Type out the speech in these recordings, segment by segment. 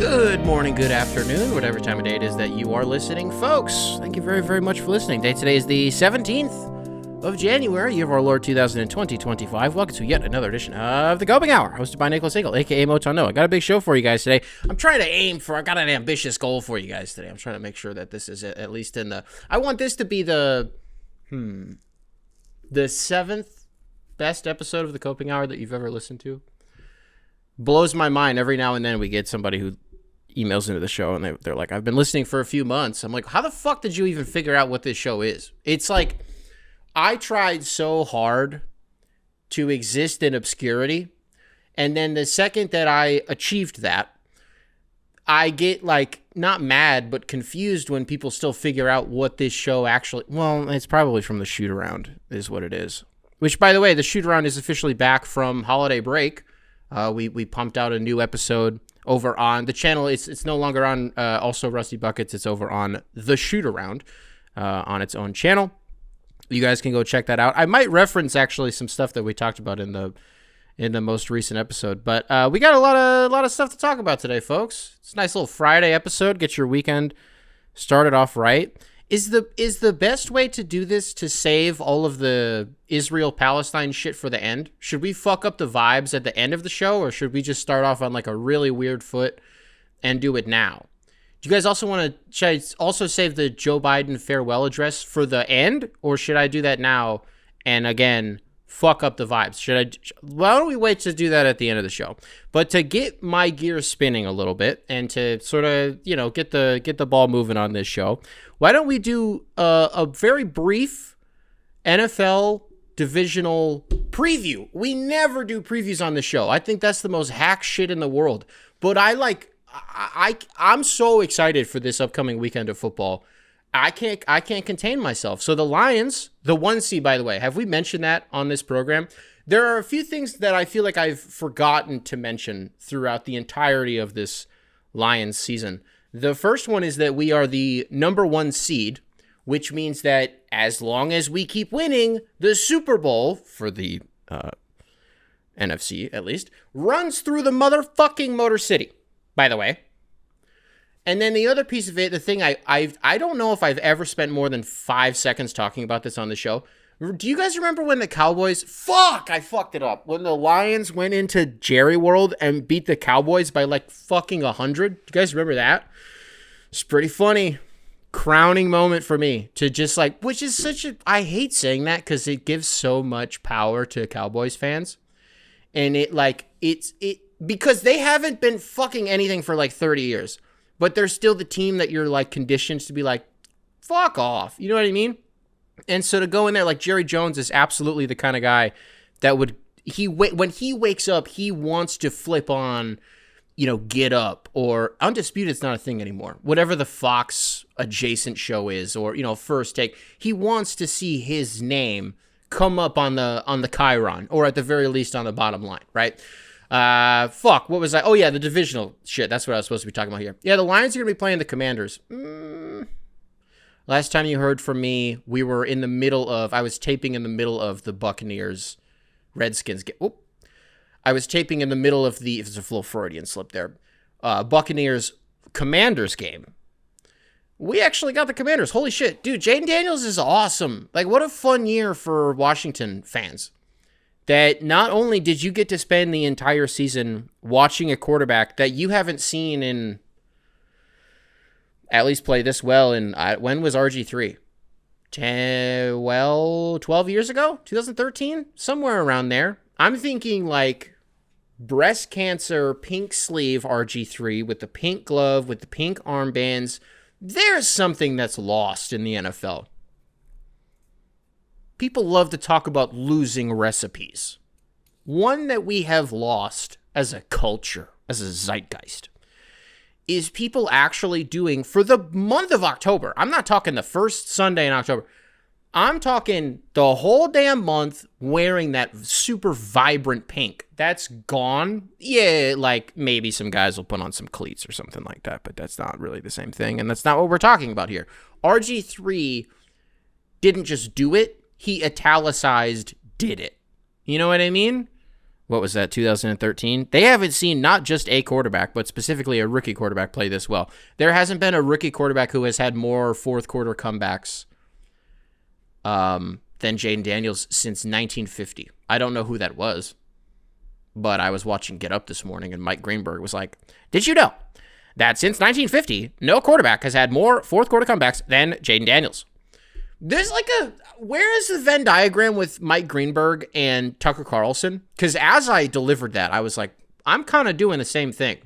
Good morning, good afternoon, whatever time of day it is that you are listening, folks. Thank you very, very much for listening. Today is the 17th of January, year of our Lord 2020-25. Welcome to yet another edition of the Coping Hour, hosted by Nicholas Engel, a.k.a. Motono. I got a big show for you guys today. I got an ambitious goal for you guys today. I'm trying to make sure that this is at least in the... I want this to be the 7th best episode of the Coping Hour that you've ever listened to. Blows my mind. Every now and then we get somebody who emails into the show and they're like, I've been listening for a few months. I'm like, how the fuck did you even figure out what this show is? It's like, I tried so hard to exist in obscurity, and then the second that I achieved that, I get like not mad but confused when people still figure out what this show actually... Well, it's probably from the shoot around is what it is. Which, by the way, the shoot around is officially back from holiday break. We pumped out a new episode over on the channel. It's no longer on also Rusty Buckets. It's over on the Shoot Around on its own channel. You guys can go check that out. I might reference actually some stuff that we talked about in the most recent episode, but we got a lot of stuff to talk about today, folks. It's a nice little Friday episode. Get your weekend started off right. Is the best way to do this to save all of the Israel-Palestine shit for the end? Should we fuck up the vibes at the end of the show, or should we just start off on like a really weird foot and do it now? Do you guys also should I also save the Joe Biden farewell address for the end, or should I do that now and again fuck up the vibes? Why don't we wait to do that at the end of the show? But to get my gears spinning a little bit and to sort of, get the ball moving on this show, why don't we do a very brief NFL divisional preview? We never do previews on the show. I think that's the most hack shit in the world. But I'm so excited for this upcoming weekend of football. I can't contain myself. So the Lions, the 1 seed, by the way, have we mentioned that on this program? There are a few things that I feel like I've forgotten to mention throughout the entirety of this Lions season. The first one is that we are the number 1 seed, which means that as long as we keep winning, the Super Bowl, for the NFC at least, runs through the motherfucking Motor City, by the way. And then the other piece of it, the thing I don't know if I've ever spent more than 5 seconds talking about this on the show. Do you guys remember when the Cowboys... I fucked it up. When the Lions went into Jerry World and beat the Cowboys by like fucking 100? Do you guys remember that? It's pretty funny. Crowning moment for me to just like... Which is such a... I hate saying that because it gives so much power to Cowboys fans. And because they haven't been fucking anything for like 30 years. But they're still the team that you're like conditioned to be like, fuck off. You know what I mean? And so to go in there, like Jerry Jones is absolutely the kind of guy that when he wakes up, he wants to flip on, Get Up or Undisputed's not a thing anymore. Whatever the Fox adjacent show is, or, First Take, he wants to see his name come up on the Chiron, or at the very least on the bottom line, right? What was I? Oh yeah, the divisional shit. That's what I was supposed to be talking about here. Yeah, the Lions are going to be playing the Commanders. Last time you heard from me, I was taping in the middle of the Buccaneers Redskins game. I was taping in the middle of it was a little Freudian slip there. Buccaneers Commanders game. We actually got the Commanders. Holy shit. Dude, Jaden Daniels is awesome. Like, what a fun year for Washington fans. That not only did you get to spend the entire season watching a quarterback that you haven't seen in at least play this well in, when was RG3? 12 years ago? 2013? Somewhere around there. I'm thinking like breast cancer, pink sleeve RG3 with the pink glove, with the pink armbands. There's something that's lost in the NFL. People love to talk about losing recipes. One that we have lost as a culture, as a zeitgeist, is people actually doing, for the month of October, I'm not talking the first Sunday in October, I'm talking the whole damn month wearing that super vibrant pink. That's gone. Yeah, like maybe some guys will put on some cleats or something like that, but that's not really the same thing, and that's not what we're talking about here. RG3 didn't just do it, he italicized did it. You know what I mean? what was that, 2013? They haven't seen not just a quarterback, but specifically a rookie quarterback play this well. There hasn't been a rookie quarterback who has had more fourth quarter comebacks than Jaden Daniels since 1950. I don't know who that was, but I was watching Get Up this morning, and Mike Greenberg was like, did you know that since 1950, no quarterback has had more fourth quarter comebacks than Jaden Daniels? There's like where is the Venn diagram with Mike Greenberg and Tucker Carlson? Because as I delivered that, I was like, I'm kind of doing the same thing.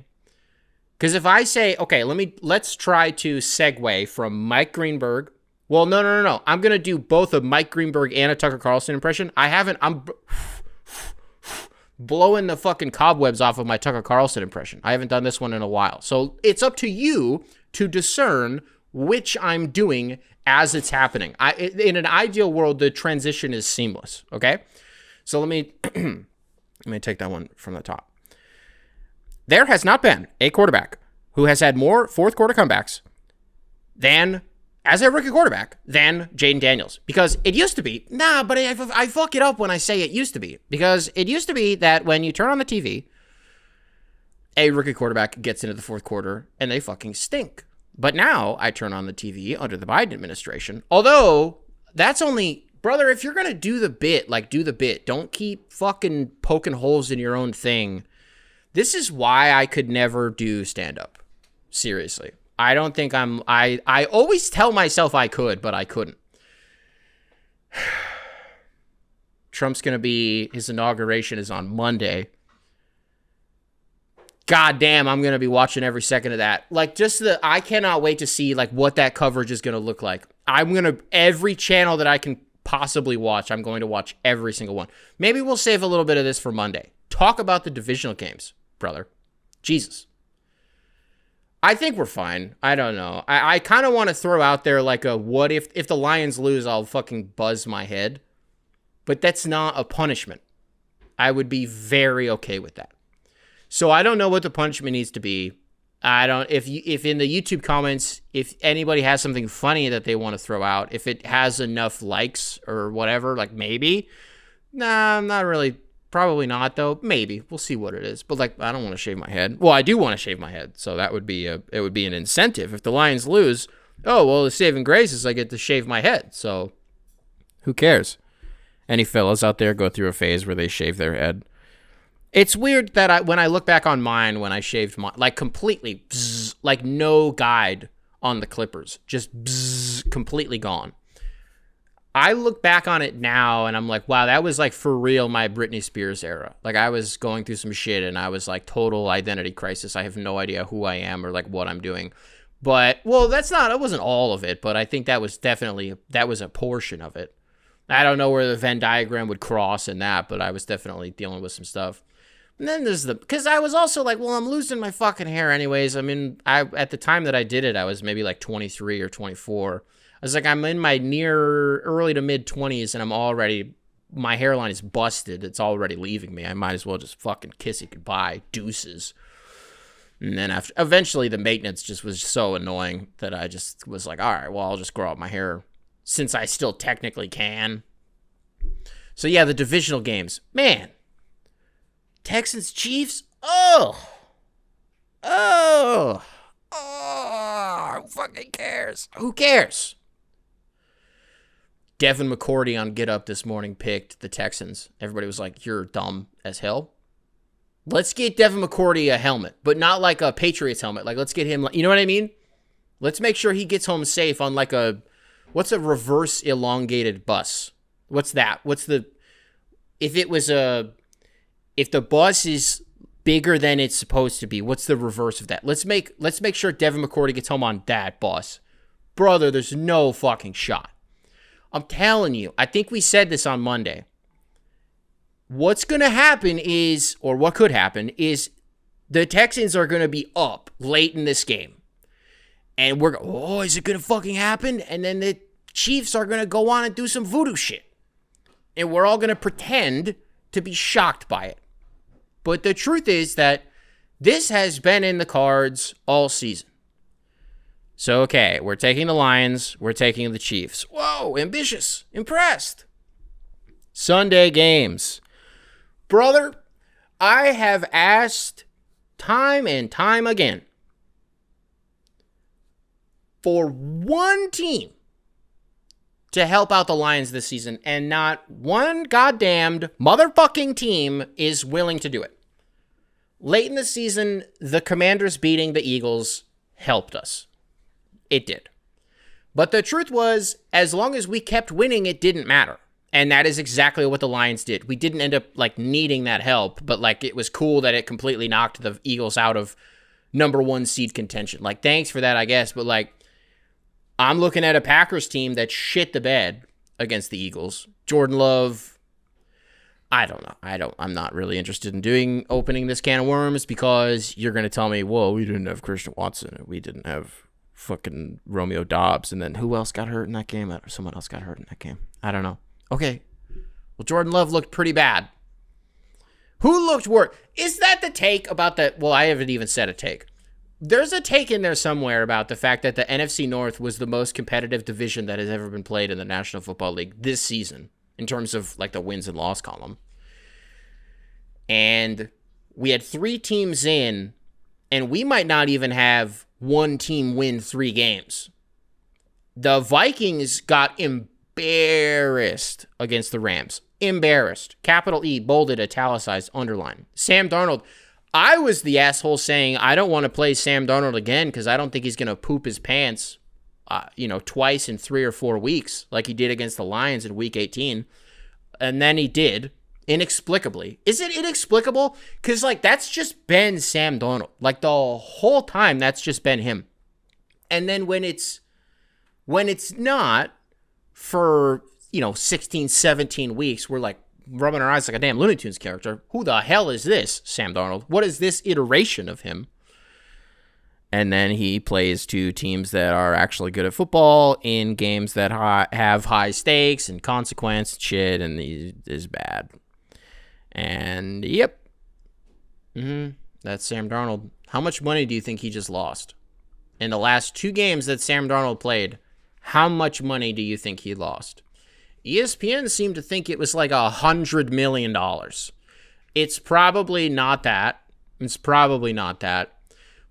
Because if I say, okay, let's try to segue from Mike Greenberg. Well, no. I'm going to do both a Mike Greenberg and a Tucker Carlson impression. I'm blowing the fucking cobwebs off of my Tucker Carlson impression. I haven't done this one in a while. So it's up to you to discern which I'm doing as it's happening. In an ideal world, the transition is seamless, okay? So let me take that one from the top. There has not been a quarterback who has had more fourth quarter comebacks as a rookie quarterback than Jaden Daniels. Because it used to be, but I fuck it up when I say it used to be. Because it used to be that when you turn on the TV, a rookie quarterback gets into the fourth quarter and they fucking stink. But now I turn on the TV under the Biden administration. Although that's only, brother, if you're going to do the bit, like do the bit. Don't keep fucking poking holes in your own thing. This is why I could never do stand-up. Seriously. I don't think I always tell myself I could, but I couldn't. Trump's going to be, his inauguration is on Monday. God damn, I'm going to be watching every second of that. Like, I cannot wait to see, like, what that coverage is going to look like. Every channel that I can possibly watch, I'm going to watch every single one. Maybe we'll save a little bit of this for Monday. Talk about the divisional games, brother. Jesus. I think we're fine. I don't know. I kind of want to throw out there, like, what if the Lions lose, I'll fucking buzz my head. But that's not a punishment. I would be very okay with that. So I don't know what the punishment needs to be. If in the YouTube comments, if anybody has something funny that they want to throw out, if it has enough likes or whatever, like maybe. Nah, not really. Probably not though. Maybe. We'll see what it is. But like, I don't want to shave my head. Well, I do want to shave my head. So that would be it would be an incentive. If the Lions lose, oh, well, the saving grace is I get to shave my head. So who cares? Any fellas out there go through a phase where they shave their head? It's weird that when I look back on mine, when I shaved mine, like completely, like no guide on the clippers, just completely gone. I look back on it now and I'm like, wow, that was like for real my Britney Spears era. Like I was going through some shit and I was like total identity crisis. I have no idea who I am or like what I'm doing. But, well, it wasn't all of it, but I think that was a portion of it. I don't know where the Venn diagram would cross in that, but I was definitely dealing with some stuff. And then there's because I was also like, well, I'm losing my fucking hair anyways. I mean, at the time that I did it, I was maybe like 23 or 24. I was like, I'm in my near early to mid 20s and my hairline is busted. It's already leaving me. I might as well just fucking kiss it goodbye. Deuces. And then eventually the maintenance just was so annoying that I just was like, all right, well, I'll just grow out my hair since I still technically can. So yeah, the divisional games, man. Texans, Chiefs, who fucking cares? Who cares? Devin McCourty on Get Up this morning picked the Texans. Everybody was like, you're dumb as hell. Let's get Devin McCourty a helmet, but not like a Patriots helmet. Like, let's get him, you know what I mean? Let's make sure he gets home safe on like what's a reverse elongated bus? What's that? If the bus is bigger than it's supposed to be, what's the reverse of that? Let's make sure Devin McCourty gets home on that bus. Brother, there's no fucking shot. I'm telling you, I think we said this on Monday. What's going to happen is, or what could happen is, the Texans are going to be up late in this game. And is it going to fucking happen? And then the Chiefs are going to go on and do some voodoo shit. And we're all going to pretend to be shocked by it. But the truth is that this has been in the cards all season. So, okay, we're taking the Lions. We're taking the Chiefs. Whoa, ambitious. Impressed. Sunday games. Brother, I have asked time and time again for one team to help out the Lions this season, and not one goddamned motherfucking team is willing to do it. Late in the season, the Commanders beating the Eagles helped us. It did. But the truth was, as long as we kept winning, it didn't matter. And that is exactly what the Lions did. We didn't end up needing that help, but it was cool that it completely knocked the Eagles out of number 1 seed contention. Thanks for that, I guess. But I'm looking at a Packers team that shit the bed against the Eagles. Jordan Love, I don't know. I'm not really interested in opening this can of worms, because you're going to tell me, whoa, we didn't have Christian Watson. We didn't have fucking Romeo Dobbs. And then who else got hurt in that game? Someone else got hurt in that game. I don't know. Okay. Well, Jordan Love looked pretty bad. Who looked worse? Is that the take about that? Well, I haven't even said a take. There's a take in there somewhere about the fact that the NFC North was the most competitive division that has ever been played in the National Football League this season, in terms of the wins and loss column. And we had 3 teams in, and we might not even have one team win 3 games. The Vikings got embarrassed against the Rams. Embarrassed. Capital E, bolded, italicized, underlined. Sam Darnold. I was the asshole saying I don't want to play Sam Darnold again because I don't think he's going to poop his pants, twice in 3 or 4 weeks like he did against the Lions in Week 18. And then he did, inexplicably. Is it inexplicable? Because, that's just been Sam Darnold. The whole time, that's just been him. And then when it's not, for 16, 17 weeks, we're rubbing our eyes like a damn Looney Tunes character. Who the hell is this Sam Darnold? What is this iteration of him? And then he plays 2 teams that are actually good at football in games that have high stakes and consequence shit, and he is bad. And yep, that's Sam Darnold. How much money do you think he just lost in the last 2 games that Sam Darnold played? How much money do you think he lost? ESPN seemed to think it was $100 million. It's probably not that.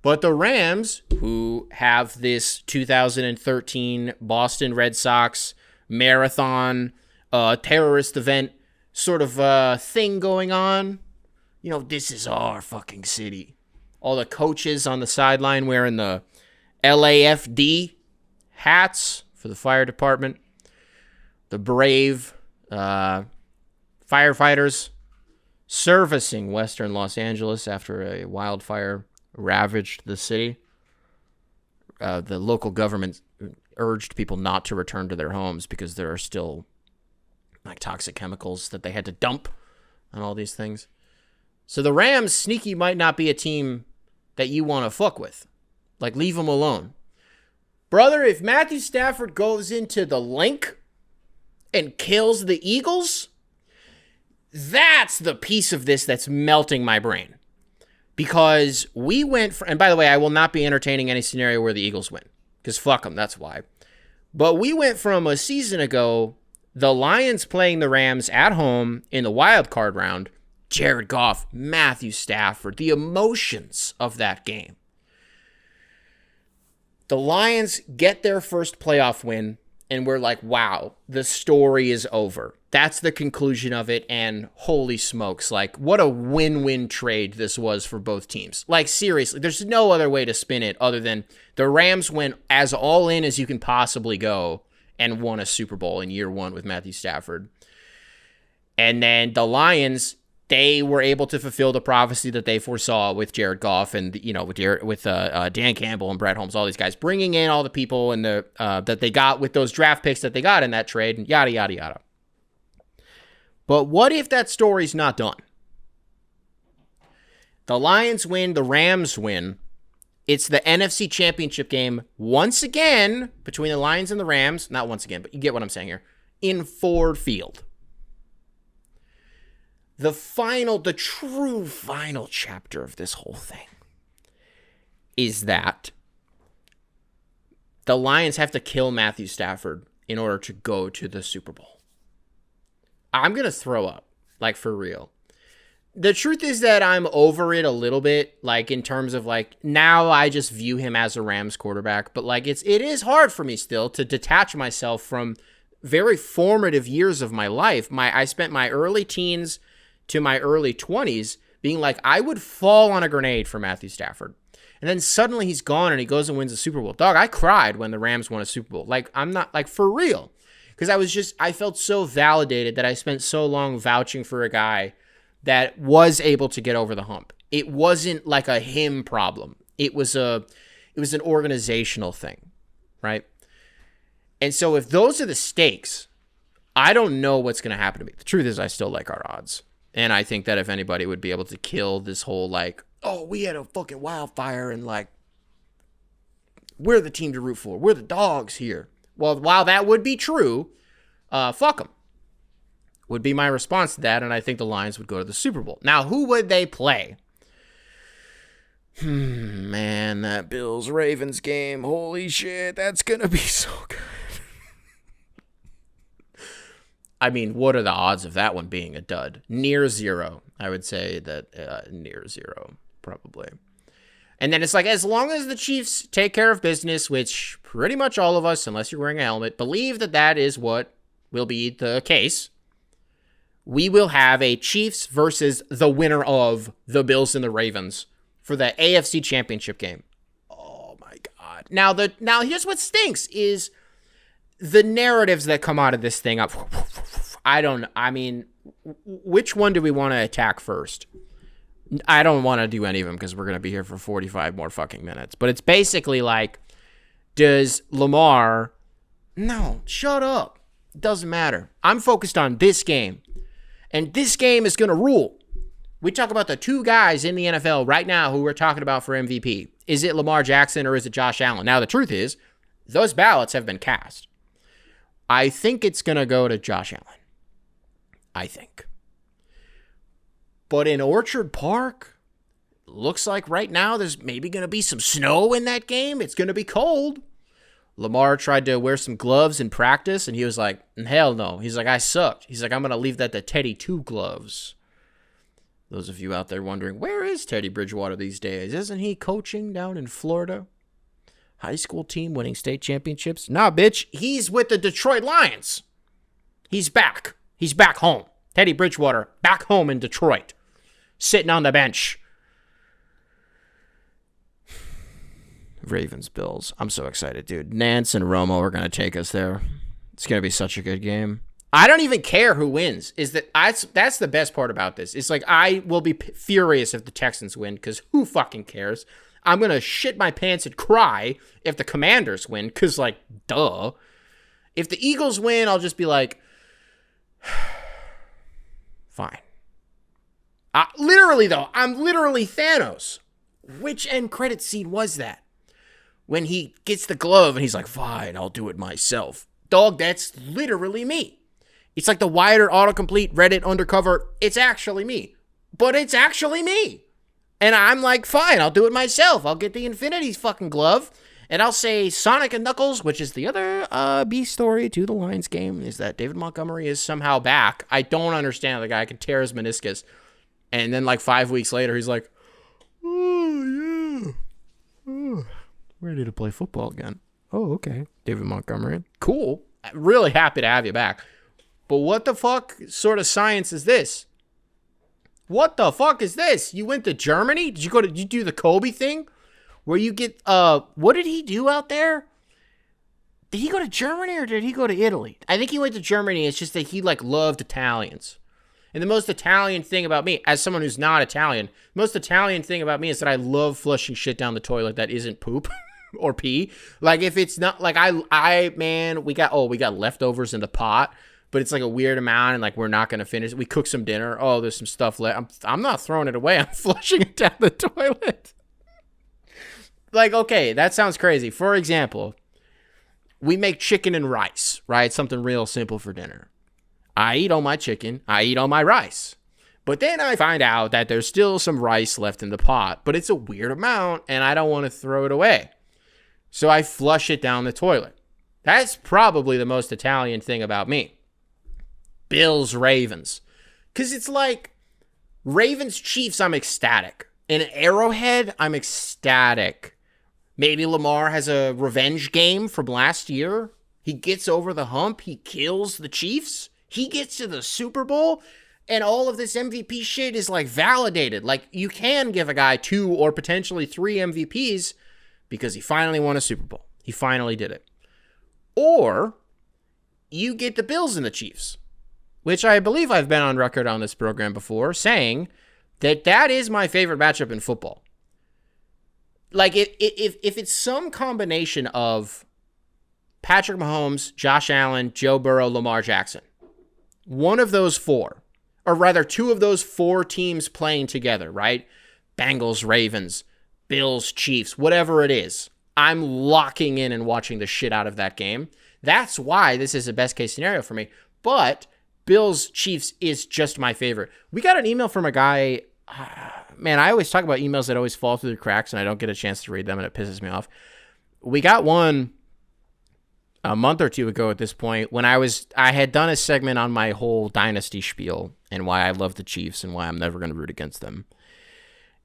But the Rams, who have this 2013 Boston Red Sox marathon terrorist event sort of thing going on, this is our fucking city. All the coaches on the sideline wearing the LAFD hats for the fire department. The brave firefighters servicing Western Los Angeles after a wildfire ravaged the city. The local government urged people not to return to their homes because there are still toxic chemicals that they had to dump on all these things. So the Rams, sneaky, might not be a team that you want to fuck with. Leave them alone. Brother, if Matthew Stafford goes into the link and kills the Eagles, that's the piece of this that's melting my brain. Because we went for, and by the way, I will not be entertaining any scenario where the Eagles win, because fuck them, that's why. But we went from a season ago, the Lions playing the Rams at home in the wild card round, Jared Goff, Matthew Stafford, the emotions of that game. The Lions get their first playoff win, and we're like, wow, the story is over. That's the conclusion of it, and holy smokes, what a win-win trade this was for both teams. Seriously, there's no other way to spin it other than the Rams went as all in as you can possibly go and won a Super Bowl in year 1 with Matthew Stafford. And then the Lions, they were able to fulfill the prophecy that they foresaw with Jared Goff and with Dan Campbell and Brett Holmes, all these guys, bringing in all the people and that they got with those draft picks that they got in that trade, and yada yada yada. But what if that story's not done? The Lions win, the Rams win. It's the NFC Championship game once again between the Lions and the Rams. Not once again, but you get what I'm saying here. In Ford Field. The true final chapter of this whole thing is that the Lions have to kill Matthew Stafford in order to go to the Super Bowl. I'm going to throw up, for real. The truth is that I'm over it a little bit, like in terms of like now I just view him as a Rams quarterback, but like it is hard for me still to detach myself from very formative years of my life. I spent my early teens to my early 20s being like I would fall on a grenade for Matthew Stafford. And then suddenly he's gone and he goes and wins a Super Bowl. Dog, I cried when the Rams won a Super Bowl. Like I'm not like for real. Because I felt so validated that I spent so long vouching for a guy that was able to get over the hump. It wasn't like a him problem. It was an organizational thing, right? And so if those are the stakes, I don't know what's going to happen to me. The truth is I still like our odds. And I think that if anybody would be able to kill this whole like, oh, we had a fucking wildfire and like, we're the team to root for. We're the dogs here. Well, while that would be true, fuck them. Would be my response to that, and I think the Lions would go to the Super Bowl. Now, who would they play? Man, that Bills-Ravens game, holy shit, that's going to be so good. I mean, what are the odds of that one being a dud? Near zero. I would say that near zero, probably. And then it's like, as long as the Chiefs take care of business, which pretty much all of us, unless you're wearing a helmet, believe that that is what will be the case, we will have a Chiefs versus the winner of the Bills and the Ravens for the AFC Championship game. Oh, my God. Now here's what stinks is the narratives that come out of this thing up. I mean, which one do we want to attack first? I don't want to do any of them because we're going to be here for 45 more fucking minutes. But it's basically like, does Lamar... No, shut up. It doesn't matter. I'm focused on this game. And this game is going to rule. We talk about the two guys in the NFL right now who we're talking about for MVP. Is it Lamar Jackson or is it Josh Allen? Now, the truth is, those ballots have been cast. I think it's going to go to Josh Allen. I think. But in Orchard Park, looks like right now there's maybe going to be some snow in that game. It's going to be cold. Lamar tried to wear some gloves in practice, and he was like, hell no. He's like, I sucked. He's like, I'm going to leave that to Teddy Two Gloves. Those of you out there wondering, where is Teddy Bridgewater these days? Isn't he coaching down in Florida? High school team winning state championships? Nah, bitch. He's with the Detroit Lions. He's back. He's back home. Teddy Bridgewater back home in Detroit. Sitting on the bench. Ravens, Bills. I'm so excited, dude. Nance and Romo are going to take us there. It's going to be such a good game. I don't even care who wins. That's the best part about this. It's like I will be furious if the Texans win because who fucking cares? I'm going to shit my pants and cry if the Commanders win because, like, duh. If the Eagles win, I'll just be like, fine. Literally, though, I'm literally Thanos. Which end credit scene was that? When he gets the glove and he's like, fine, I'll do it myself. Dog, that's literally me. It's like the wider autocomplete Reddit undercover. It's actually me. But it's actually me. And I'm like, fine, I'll do it myself. I'll get the Infinity's fucking glove. And I'll say Sonic and Knuckles, which is the other B story to the Lions game, is that David Montgomery is somehow back. I don't understand how the guy can tear his meniscus. And then like 5 weeks later, he's like, oh, yeah. Oh, ready to play football again. Oh, okay. David Montgomery. Cool. Really happy to have you back. But what the fuck sort of science is this? What the fuck is this? You went to Germany? Did you do the Kobe thing? Where you get, what did he do out there? Did he go to Germany or did he go to Italy? I think he went to Germany. It's just that he like loved Italians. And the most Italian thing about me, as someone who's not Italian, most Italian thing about me is that I love flushing shit down the toilet that isn't poop or pee. Like if it's not like man, we got leftovers in the pot, but it's like a weird amount and like we're not going to finish. We cook some dinner. Oh, there's some stuff left. I'm not throwing it away. I'm flushing it down the toilet. Like, okay, that sounds crazy. For example, we make chicken and rice, right? Something real simple for dinner. I eat all my chicken. I eat all my rice. But then I find out that there's still some rice left in the pot, but it's a weird amount, and I don't want to throw it away. So I flush it down the toilet. That's probably the most Italian thing about me. Bills, Ravens. Because it's like, Ravens Chiefs, I'm ecstatic. In Arrowhead, I'm ecstatic. Maybe Lamar has a revenge game from last year. He gets over the hump. He kills the Chiefs. He gets to the Super Bowl. And all of this MVP shit is like validated. Like, you can give a guy 2 or potentially 3 MVPs because he finally won a Super Bowl. He finally did it. Or you get the Bills and the Chiefs, which I believe I've been on record on this program before saying that is my favorite matchup in football. Like, if it's some combination of Patrick Mahomes, Josh Allen, Joe Burrow, Lamar Jackson, one of those 4, or rather 2 of those 4 teams playing together, right? Bengals, Ravens, Bills, Chiefs, whatever it is, I'm locking in and watching the shit out of that game. That's why this is a best case scenario for me. But Bills, Chiefs is just my favorite. We got an email from a guy. Man, I always talk about emails that always fall through the cracks and I don't get a chance to read them and it pisses me off. We got one a month or 2 ago at this point when I had done a segment on my whole dynasty spiel and why I love the Chiefs and why I'm never going to root against them.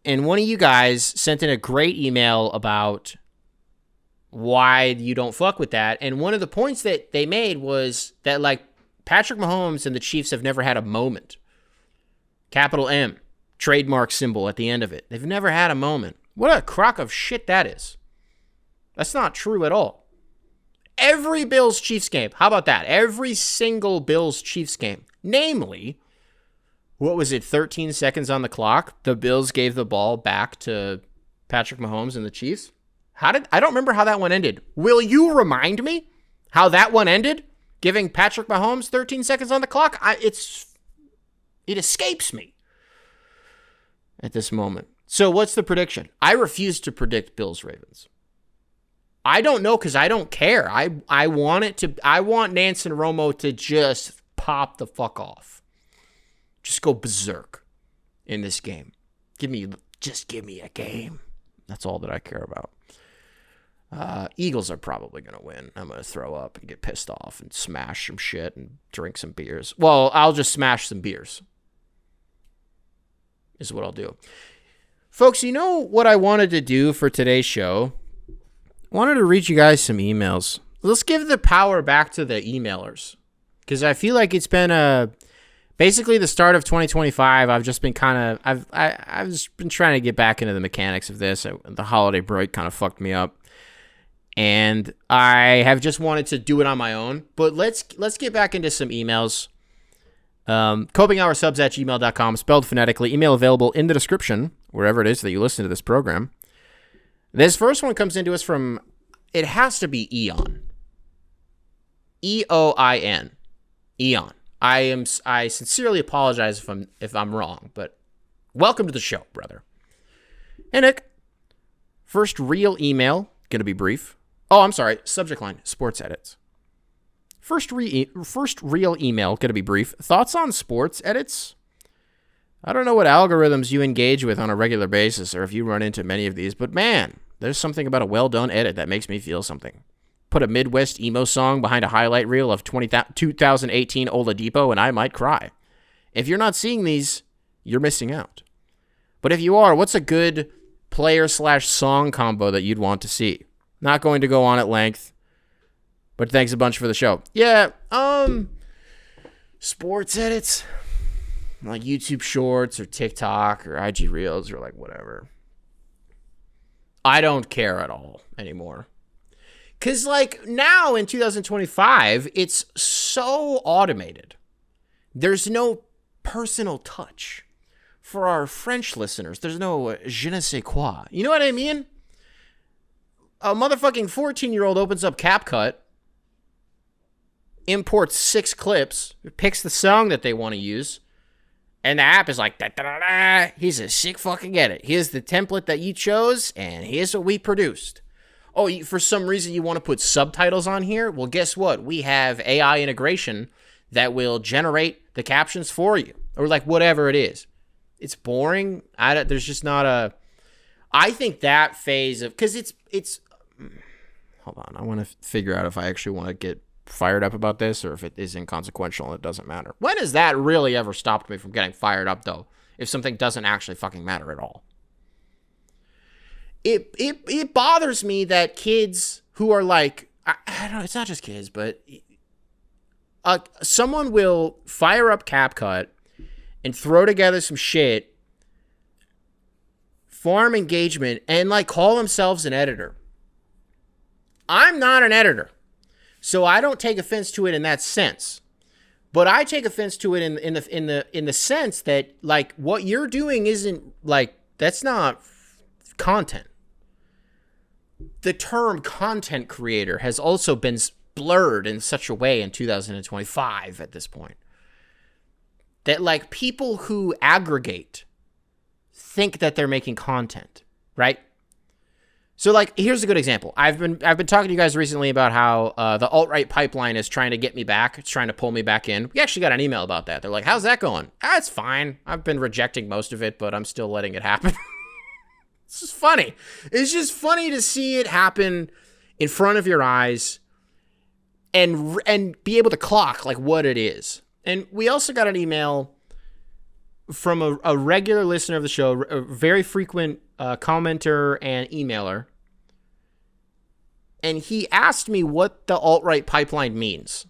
And one of you guys sent in a great email about why you don't fuck with that. And one of the points that they made was that, like, Patrick Mahomes and the Chiefs have never had a moment. Capital M, trademark symbol at the end of it. They've never had a moment. What a crock of shit that is. That's not true at all. Every Bills-Chiefs game, how about that? Every single Bills-Chiefs game. Namely, what was it, 13 seconds on the clock? The Bills gave the ball back to Patrick Mahomes and the Chiefs. I don't remember how that one ended. Will you remind me how that one ended? Giving Patrick Mahomes 13 seconds on the clock? It escapes me at this moment. So what's the prediction? I refuse to predict Bills-Ravens. I don't know because I don't care. I want Nance and Romo to just pop the fuck off. Just go berserk in this game. Just give me a game. That's all that I care about. Eagles are probably going to win. I'm going to throw up and get pissed off and smash some shit and drink some beers. Well, I'll just smash some beers is what I'll do. Folks, you know what I wanted to do for today's show? I wanted to read you guys some emails. Let's give the power back to the emailers because I feel like it's been basically the start of 2025. I've just been I've just been trying to get back into the mechanics of this. The holiday break kind of fucked me up. And I have just wanted to do it on my own. But let's get back into some emails. copinghoursubs@gmail.com, spelled phonetically. Email available in the description, wherever it is that you listen to this program. This first one comes into us from, it has to be Eon. E-O-I-N. Eon. I sincerely apologize if I'm wrong, but welcome to the show, brother. Hey, Nick. First real email, gonna be brief. Oh, I'm sorry. Subject line, sports edits. First real email, gonna be brief. Thoughts on sports edits? I don't know what algorithms you engage with on a regular basis or if you run into many of these, but man, there's something about a well-done edit that makes me feel something. Put a Midwest emo song behind a highlight reel of 2018 Oladipo and I might cry. If you're not seeing these, you're missing out. But if you are, what's a good player/song combo that you'd want to see? Not going to go on at length, but thanks a bunch for the show. Yeah, sports edits, like YouTube Shorts or TikTok or IG Reels or like whatever. I don't care at all anymore. Because like now in 2025, it's so automated. There's no personal touch. For our French listeners, there's no je ne sais quoi. You know what I mean? A motherfucking 14-year-old opens up CapCut, imports 6 clips, picks the song that they want to use, and the app is like, da, da, da, da. Here's a sick fucking edit. Here's the template that you chose, and here's what we produced. Oh, for some reason you want to put subtitles on here? Well, guess what? We have AI integration that will generate the captions for you, or like whatever it is. It's boring. There's just not a... I think that phase of... Because it's... Hold on. I want to figure out if I actually want to get fired up about this or if it is inconsequential and it doesn't matter. When has that really ever stopped me from getting fired up, though? if something doesn't actually fucking matter at all. It bothers me that kids who are like, I don't know, it's not just kids, but someone will fire up CapCut and throw together some shit, farm engagement, and like call themselves an editor. I'm not an editor, so I don't take offense to it in that sense. But I take offense to it in the sense that like what you're doing isn't like, that's not content. The term content creator has also been blurred in such a way in 2025 at this point that like people who aggregate think that they're making content, right? So like, here's a good example. I've been talking to you guys recently about how the alt-right pipeline is trying to get me back. It's trying to pull me back in. We actually got an email about that. They're like, how's that going? It's fine. I've been rejecting most of it, but I'm still letting it happen. It's just funny. It's just funny to see it happen in front of your eyes and be able to clock like what it is. And we also got an email from a regular listener of the show, a very frequent commenter and emailer. And he asked me what the alt-right pipeline means.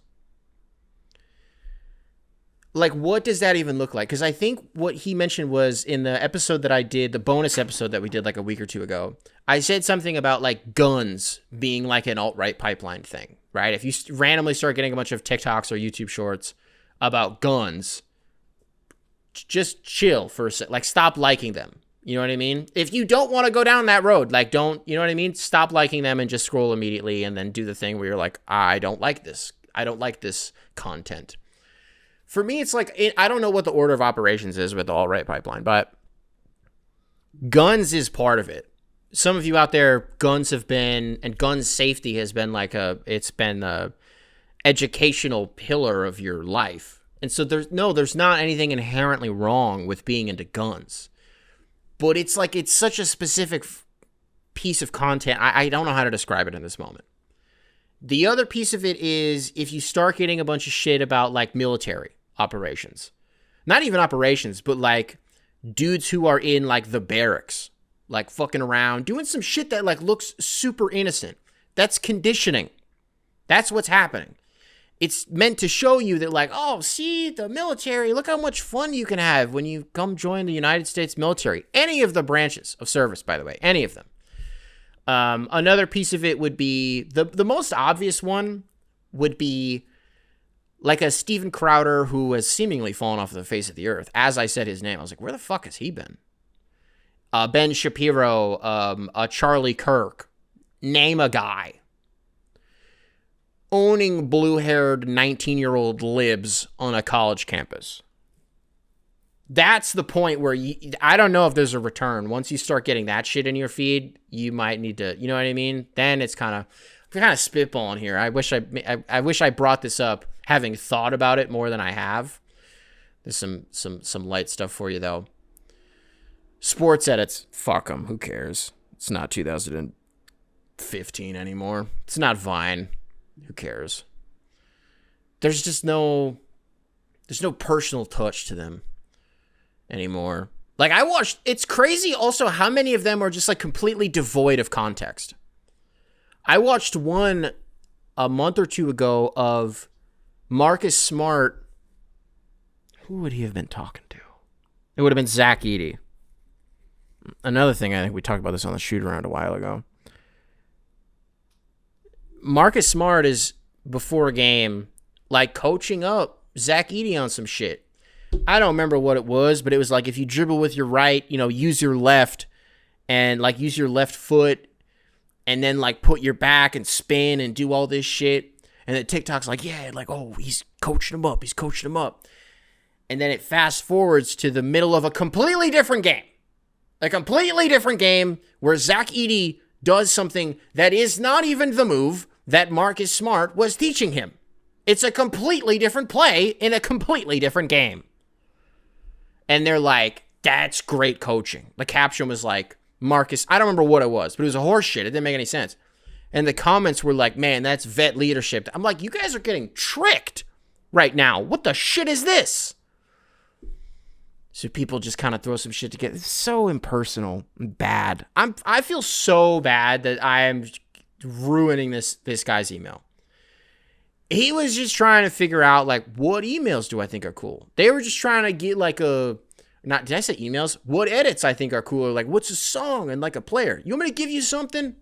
Like, what does that even look like? Because I think what he mentioned was in the episode that I did, the bonus episode that we did like a week or two ago, I said something about like guns being like an alt-right pipeline thing, right? If you randomly start getting a bunch of TikToks or YouTube shorts about guns, just chill for a sec. Like, stop liking them. You know what I mean? If you don't want to go down that road, like, don't, you know what I mean? Stop liking them and just scroll immediately and then do the thing where you're like, I don't like this. I don't like this content. For me, it's like, I don't know what the order of operations is with the alt-right pipeline, but guns is part of it. Some of you out there, guns have been, and gun safety has been like it's been a educational pillar of your life. And so there's not anything inherently wrong with being into guns. But it's like, it's such a specific piece of content. I don't know how to describe it in this moment. The other piece of it is if you start getting a bunch of shit about like military operations, not even operations, but like dudes who are in like the barracks, like fucking around, doing some shit that like looks super innocent. That's conditioning. That's what's happening. It's meant to show you that like, oh, see, the military, look how much fun you can have when you come join the United States military. Any of the branches of service, by the way, any of them. Another piece of it would be, the most obvious one would be like a Steven Crowder who has seemingly fallen off the face of the earth. As I said his name, I was like, where the fuck has he been? Ben Shapiro, Charlie Kirk, name a guy. Owning blue-haired 19-year-old libs on a college campus. That's the point where I don't know if there's a return. Once you start getting that shit in your feed, you might need to, you know what I mean? Then it's kind of spitballing here. I wish I brought this up having thought about it more than I have. There's some light stuff for you though. Sports edits, fuck them. Who cares? It's not 2015 anymore. It's not Vine. Who cares? There's no personal touch to them anymore. Like I watched, it's crazy also how many of them are just like completely devoid of context. I watched one a month or two ago of Marcus Smart. Who would he have been talking to? It would have been Zach Edey. Another thing, I think we talked about this on the shoot around a while ago. Marcus Smart is, before a game, like coaching up Zach Edey on some shit. I don't remember what it was, but it was like if you dribble with your right, you know, use your left and like use your left foot and then like put your back and spin and do all this shit. And then TikTok's like, yeah, like, oh, he's coaching him up. He's coaching him up. And then it fast forwards to the middle of a completely different game. A completely different game where Zach Edey does something that is not even the move that Marcus Smart was teaching him. It's a completely different play in a completely different game. And they're like, that's great coaching. The caption was like, Marcus, I don't remember what it was, but it was a horse shit. It didn't make any sense. And the comments were like, man, that's vet leadership. I'm like, you guys are getting tricked right now. What the shit is this? So people just kind of throw some shit together. It's so impersonal and bad. I feel so bad that I am ruining this guy's email. He was just trying to figure out, like, what emails do I think are cool? They were just trying to get, like, did I say emails? What edits I think are cool? Or, like, what's a song and, like, a player? You want me to give you something?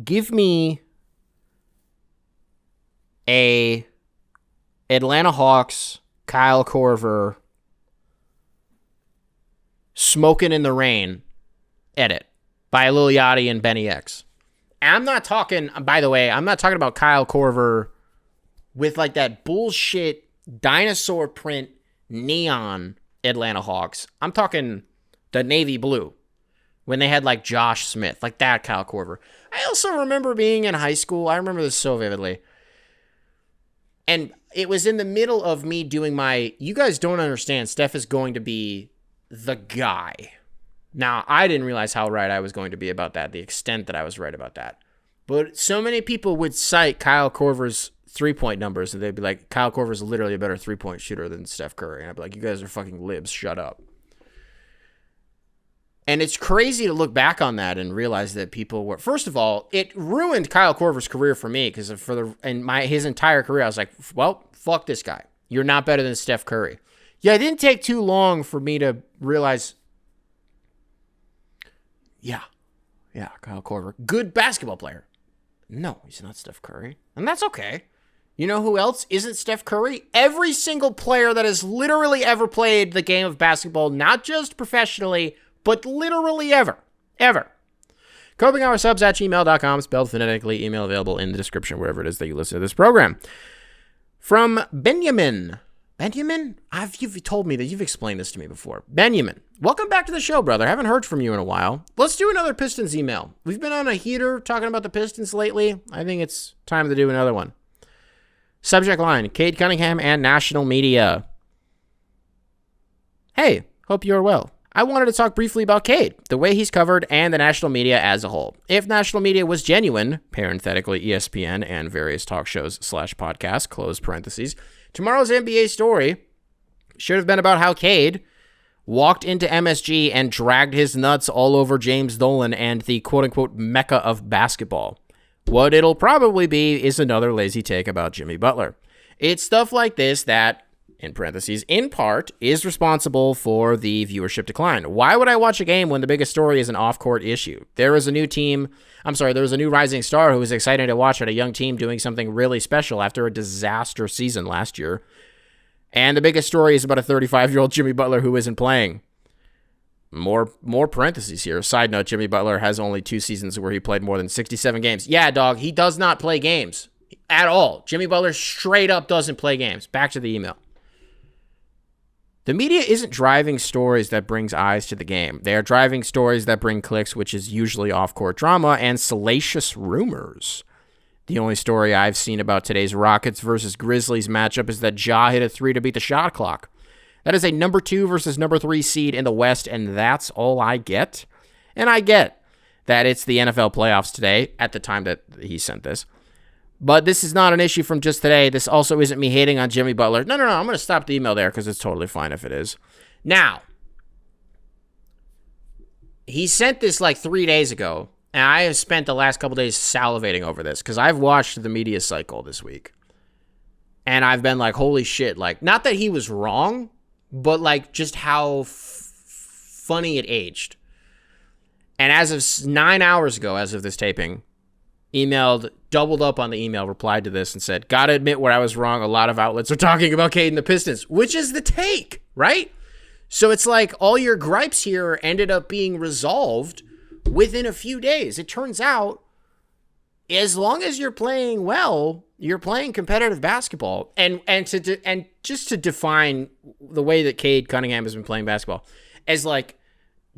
Give me a Atlanta Hawks, Kyle Korver, Smoking in the Rain edit by Lil Yachty and Benny X. And I'm not talking, by the way, I'm not talking about Kyle Korver with like that bullshit dinosaur print neon Atlanta Hawks. I'm talking the navy blue when they had like Josh Smith, like that Kyle Korver. I also remember being in high school. I remember this so vividly. And it was in the middle of me doing you guys don't understand, Steph is going to be the guy. Now, I didn't realize how right I was going to be about that, the extent that I was right about that. But so many people would cite Kyle Korver's three-point numbers, and they'd be like, Kyle Korver's literally a better three-point shooter than Steph Curry. And I'd be like, you guys are fucking libs, shut up. And it's crazy to look back on that and realize that people were... First of all, it ruined Kyle Korver's career for me, because his entire career, I was like, well, fuck this guy. You're not better than Steph Curry. Yeah, it didn't take too long for me to realize... Yeah, Kyle Korver. Good basketball player. No, he's not Steph Curry. And that's okay. You know who else isn't Steph Curry? Every single player that has literally ever played the game of basketball, not just professionally, but literally ever. Ever. copinghoursubs@gmail.com, spelled phonetically, email available in the description, wherever it is that you listen to this program. From Benjamin. Benjamin? You've told me that you've explained this to me before. Benjamin, welcome back to the show, brother. Haven't heard from you in a while. Let's do another Pistons email. We've been on a heater talking about the Pistons lately. I think it's time to do another one. Subject line, Cade Cunningham and national media. Hey, hope you're well. I wanted to talk briefly about Cade, the way he's covered, and the national media as a whole. If national media was genuine, parenthetically ESPN and various talk shows / podcasts, close parentheses, tomorrow's NBA story should have been about how Cade walked into MSG and dragged his nuts all over James Dolan and the quote-unquote mecca of basketball. What it'll probably be is another lazy take about Jimmy Butler. It's stuff like this that, in parentheses, in part, is responsible for the viewership decline. Why would I watch a game when the biggest story is an off-court issue? There was a new rising star who was excited to watch at a young team doing something really special after a disaster season last year. And the biggest story is about a 35-year-old Jimmy Butler who isn't playing. More parentheses here. Side note, Jimmy Butler has only 2 seasons where he played more than 67 games. Yeah, dog, he does not play games at all. Jimmy Butler straight up doesn't play games. Back to the email. The media isn't driving stories that brings eyes to the game. They are driving stories that bring clicks, which is usually off-court drama and salacious rumors. The only story I've seen about today's Rockets versus Grizzlies matchup is that Ja hit a 3 to beat the shot clock. That is a number 2 versus number 3 seed in the West, and that's all I get. And I get that it's the NFL playoffs today, at the time that he sent this. But this is not an issue from just today. This also isn't me hating on Jimmy Butler. No. I'm going to stop the email there because it's totally fine if it is. Now, he sent this like 3 days ago, and I have spent the last couple days salivating over this because I've watched the media cycle this week. And I've been like, holy shit. Like, not that he was wrong, but like just how funny it aged. And as of 9 hours ago, as of this taping, doubled up on the email, replied to this and said, gotta admit where I was wrong. A lot of outlets are talking about Cade and the Pistons, which is the take, right? So it's like all your gripes here ended up being resolved within a few days. It turns out, as long as you're playing well, you're playing competitive basketball. And just to define the way that Cade Cunningham has been playing basketball as like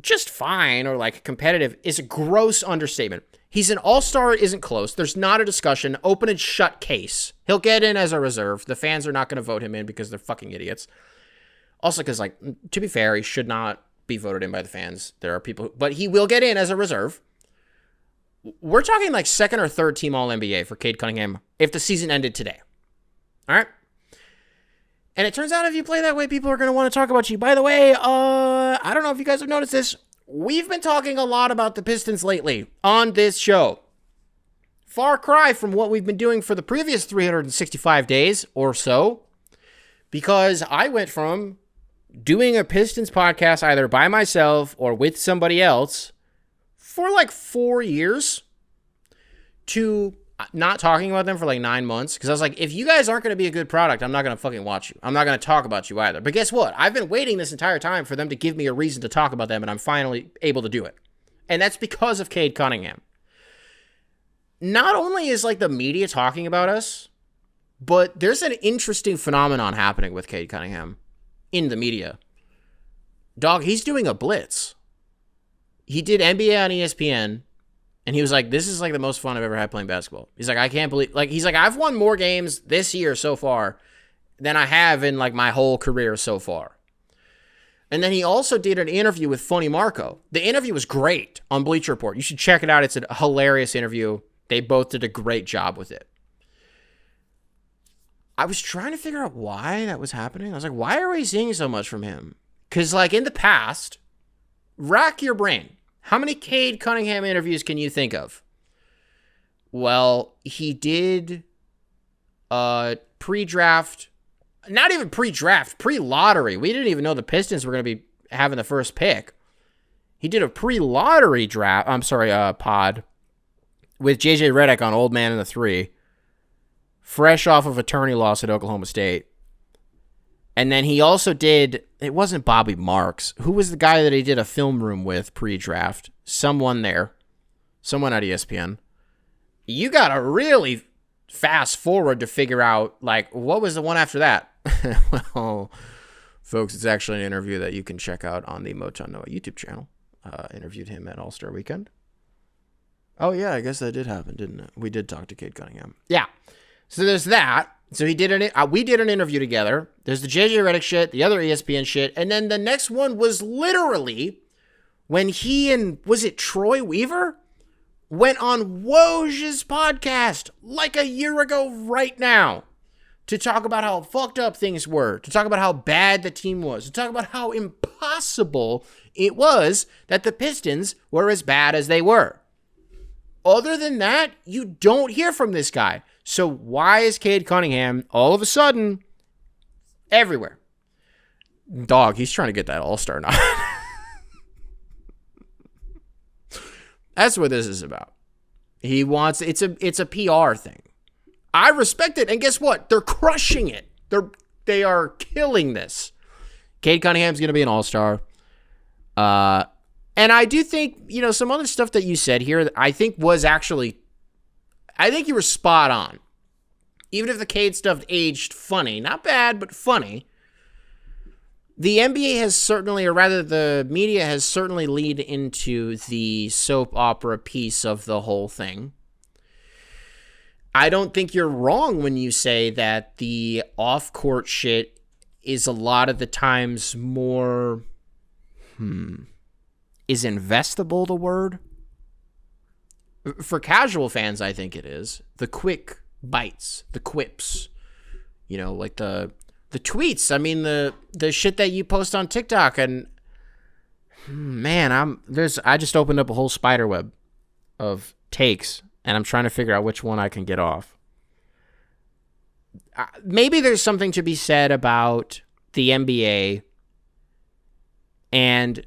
just fine or like competitive is a gross understatement. He's an all-star, isn't close. There's not a discussion. Open and shut case. He'll get in as a reserve. The fans are not going to vote him in because they're fucking idiots. Also, because, like, to be fair, he should not be voted in by the fans. There are people, but he will get in as a reserve. We're talking like second or third team All-NBA for Cade Cunningham if the season ended today. All right? And it turns out if you play that way, people are going to want to talk about you. By the way, I don't know if you guys have noticed this. We've been talking a lot about the Pistons lately on this show. Far cry from what we've been doing for the previous 365 days or so. Because I went from doing a Pistons podcast either by myself or with somebody else for like 4 years to not talking about them for like 9 months. Because I was like, if you guys aren't going to be a good product, I'm not going to fucking watch you. I'm not going to talk about you either. But guess what? I've been waiting this entire time for them to give me a reason to talk about them, and I'm finally able to do it. And that's because of Cade Cunningham. Not only is like the media talking about us, but there's an interesting phenomenon happening with Cade Cunningham in the media. Dog, he's doing a blitz. He did NBA on ESPN, and he was like, this is like the most fun I've ever had playing basketball. He's like, I can't believe, like, he's like, I've won more games this year so far than I have in like my whole career so far. And then he also did an interview with Funny Marco. The interview was great on Bleacher Report. You should check it out. It's a hilarious interview. They both did a great job with it. I was trying to figure out why that was happening. I was like, why are we seeing so much from him? Because, like, in the past, rack your brain. How many Cade Cunningham interviews can you think of? Well, he did pre-draft, not even pre-draft, pre-lottery. We didn't even know the Pistons were going to be having the first pick. He did a pre-lottery pod with JJ Redick on Old Man in the 3. Fresh off of attorney loss at Oklahoma State. And then he also did, it wasn't Bobby Marks. Who was the guy that he did a film room with pre-draft? Someone there. Someone at ESPN. You got to really fast forward to figure out, like, what was the one after that? Well, folks, it's actually an interview that you can check out on the Moton Noah YouTube channel. Interviewed him at All-Star Weekend. Oh, yeah, I guess that did happen, didn't it? We did talk to Cade Cunningham. Yeah. So there's that. So we did an interview together. There's the JJ Redick shit, the other ESPN shit, and then the next one was literally when he and, was it Troy Weaver? Went on Woj's podcast like a year ago right now to talk about how fucked up things were, to talk about how bad the team was, to talk about how impossible it was that the Pistons were as bad as they were. Other than that, you don't hear from this guy. So why is Cade Cunningham all of a sudden everywhere? Dog, he's trying to get that all-star nod. That's what this is about. He wants, it's a PR thing. I respect it, and guess what? They're crushing it. They are killing this. Cade Cunningham's going to be an all-star. And I do think, some other stuff that you said here, I think you were spot on. Even if the Cade stuff aged funny, not bad, but funny, the NBA has certainly, or rather the media has certainly leaned into the soap opera piece of the whole thing. I don't think you're wrong when you say that the off-court shit is a lot of the times more, is investable the word? For casual fans, I think it is. The quick bites, the quips, like the tweets. I mean, the shit that you post on TikTok, and man, I just opened up a whole spider web of takes, and I'm trying to figure out which one I can get off. Maybe there's something to be said about the NBA and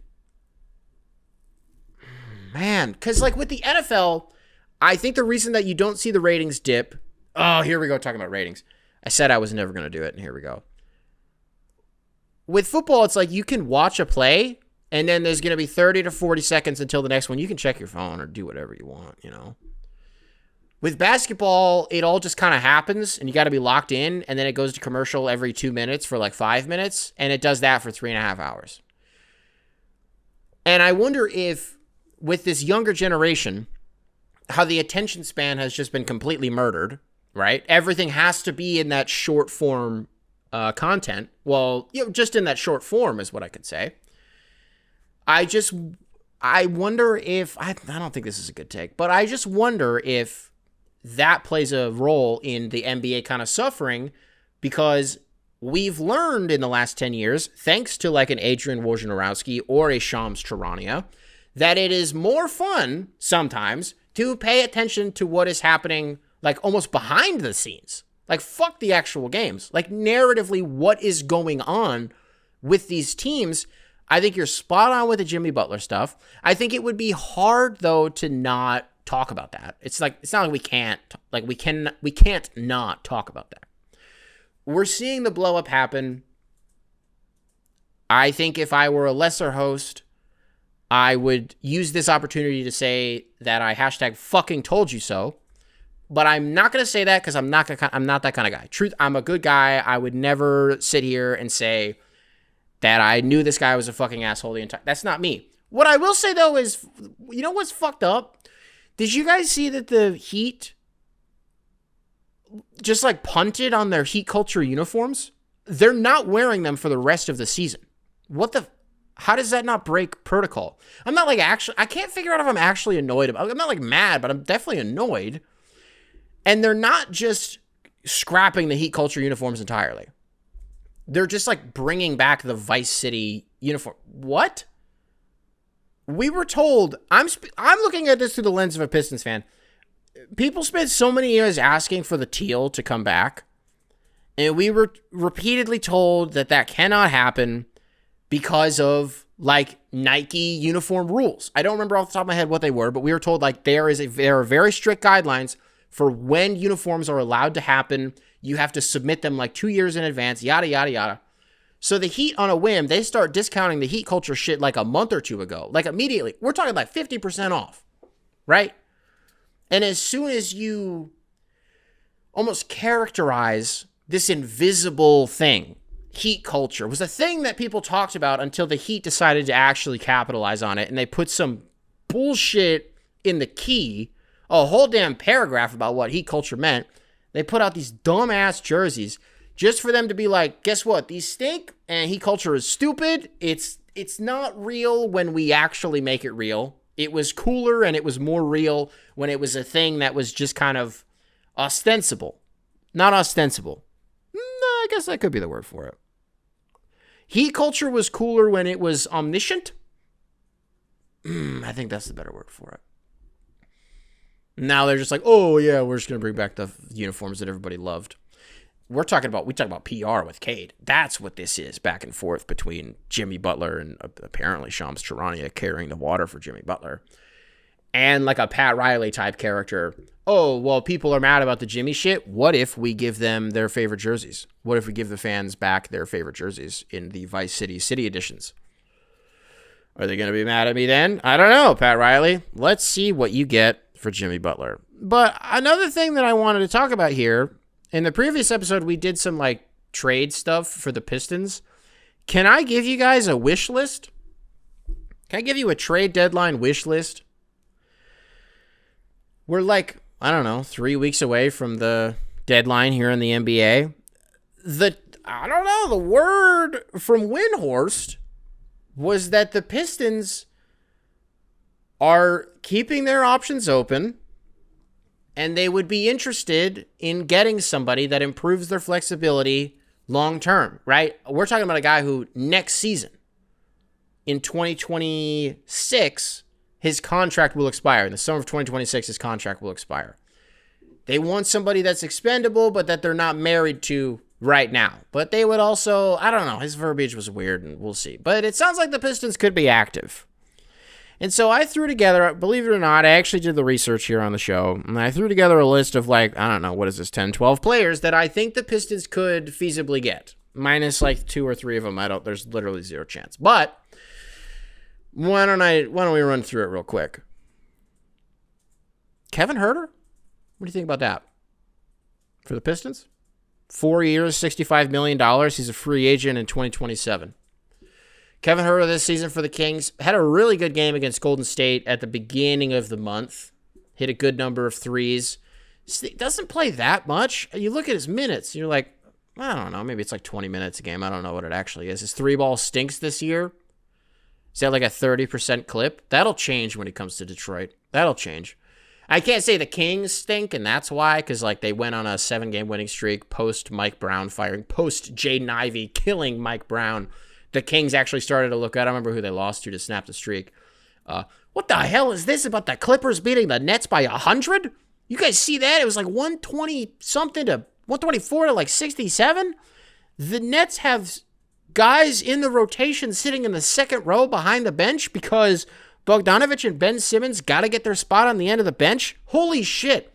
man, because like with the NFL, I think the reason that you don't see the ratings dip. Oh, here we go talking about ratings. I said I was never going to do it, and here we go. With football, it's like you can watch a play, and then there's going to be 30 to 40 seconds until the next one. You can check your phone or do whatever you want, With basketball, it all just kind of happens, and you got to be locked in, and then it goes to commercial every 2 minutes for like 5 minutes, and it does that for 3.5 hours. And I wonder if, with this younger generation, how the attention span has just been completely murdered, right? Everything has to be in that short form content. Well, just in that short form is what I could say. I wonder if, I don't think this is a good take, but I just wonder if that plays a role in the NBA kind of suffering, because we've learned in the last 10 years, thanks to like an Adrian Wojnarowski or a Shams Charania, that it is more fun sometimes to pay attention to what is happening like almost behind the scenes. Like, fuck the actual games. Like, narratively, what is going on with these teams? I think you're spot on with the Jimmy Butler stuff. I think it would be hard, though, to not talk about that. It's not like we can't not talk about that. We're seeing the blow up happen. I think if I were a lesser host, I would use this opportunity to say that I hashtag fucking told you so. But I'm not going to say that because I'm not that kind of guy. Truth, I'm a good guy. I would never sit here and say that I knew this guy was a fucking asshole the entire. That's not me. What I will say, though, is, you know what's fucked up? Did you guys see that the Heat just like punted on their Heat culture uniforms? They're not wearing them for the rest of the season. How does that not break protocol? I'm not like I can't figure out if I'm actually annoyed. I'm not like mad, but I'm definitely annoyed. And they're not just scrapping the Heat culture uniforms entirely. They're just like bringing back the Vice City uniform. What? We were told, I'm looking at this through the lens of a Pistons fan. People spent so many years asking for the teal to come back. And we were repeatedly told that cannot happen because of like Nike uniform rules. I don't remember off the top of my head what they were, but we were told like there are very strict guidelines for when uniforms are allowed to happen. You have to submit them like 2 years in advance, yada, yada, yada. So the Heat, on a whim, they start discounting the Heat culture shit like a month or two ago. Like immediately. We're talking like 50% off, right? And as soon as you almost characterize this invisible thing, Heat culture was a thing that people talked about until the Heat decided to actually capitalize on it. And they put some bullshit in the key, a whole damn paragraph about what Heat culture meant. They put out these dumbass jerseys just for them to be like, guess what? These stink and Heat culture is stupid. It's not real when we actually make it real. It was cooler and it was more real when it was a thing that was just kind of ostensible. Not ostensible. No, I guess that could be the word for it. Heat culture was cooler when it was omniscient. I think that's the better word for it. Now they're just like, oh yeah, we're just going to bring back the uniforms that everybody loved. We talk about PR with Cade. That's what this is, back and forth between Jimmy Butler and apparently Shams Charania carrying the water for Jimmy Butler. And like a Pat Riley type character. Oh, well, people are mad about the Jimmy shit. What if we give them their favorite jerseys? What if we give the fans back their favorite jerseys in the Vice City editions? Are they going to be mad at me then? I don't know, Pat Riley. Let's see what you get for Jimmy Butler. But another thing that I wanted to talk about here, in the previous episode, we did some like trade stuff for the Pistons. Can I give you guys a wish list? Can I give you a trade deadline wish list? We're like, I don't know, 3 weeks away from the deadline here in the NBA. The word from Windhorst was that the Pistons are keeping their options open and they would be interested in getting somebody that improves their flexibility long term, right? We're talking about a guy who next season, in 2026, his contract will expire. In the summer of 2026, his contract will expire. They want somebody that's expendable, but that they're not married to right now. But they would also, I don't know, his verbiage was weird, and we'll see. But it sounds like the Pistons could be active. And so I threw together, believe it or not, I actually did the research here on the show, and I threw together a list of like, I don't know, what is this, 10, 12 players that I think the Pistons could feasibly get. Minus like 2 or 3 of them. There's literally zero chance. But why don't we run through it real quick? Kevin Huerter? What do you think about that? For the Pistons? 4 years, $65 million. He's a free agent in 2027. Kevin Huerter this season for the Kings had a really good game against Golden State at the beginning of the month. Hit a good number of threes. Doesn't play that much. You look at his minutes, you're like, I don't know, maybe it's like 20 minutes a game. I don't know what it actually is. His 3-ball stinks this year. Is that like a 30% clip? That'll change when it comes to Detroit. That'll change. I can't say the Kings stink, and that's why, because like they went on a 7-game winning streak post Mike Brown firing, post Jaden Ivey killing Mike Brown. The Kings actually started to look at. I don't remember who they lost to snap the streak. What the hell is this about the Clippers beating the Nets by 100? You guys see that? It was like 120 something to 124 to like 67. The Nets have guys in the rotation sitting in the second row behind the bench because Bogdanovich and Ben Simmons got to get their spot on the end of the bench. Holy shit.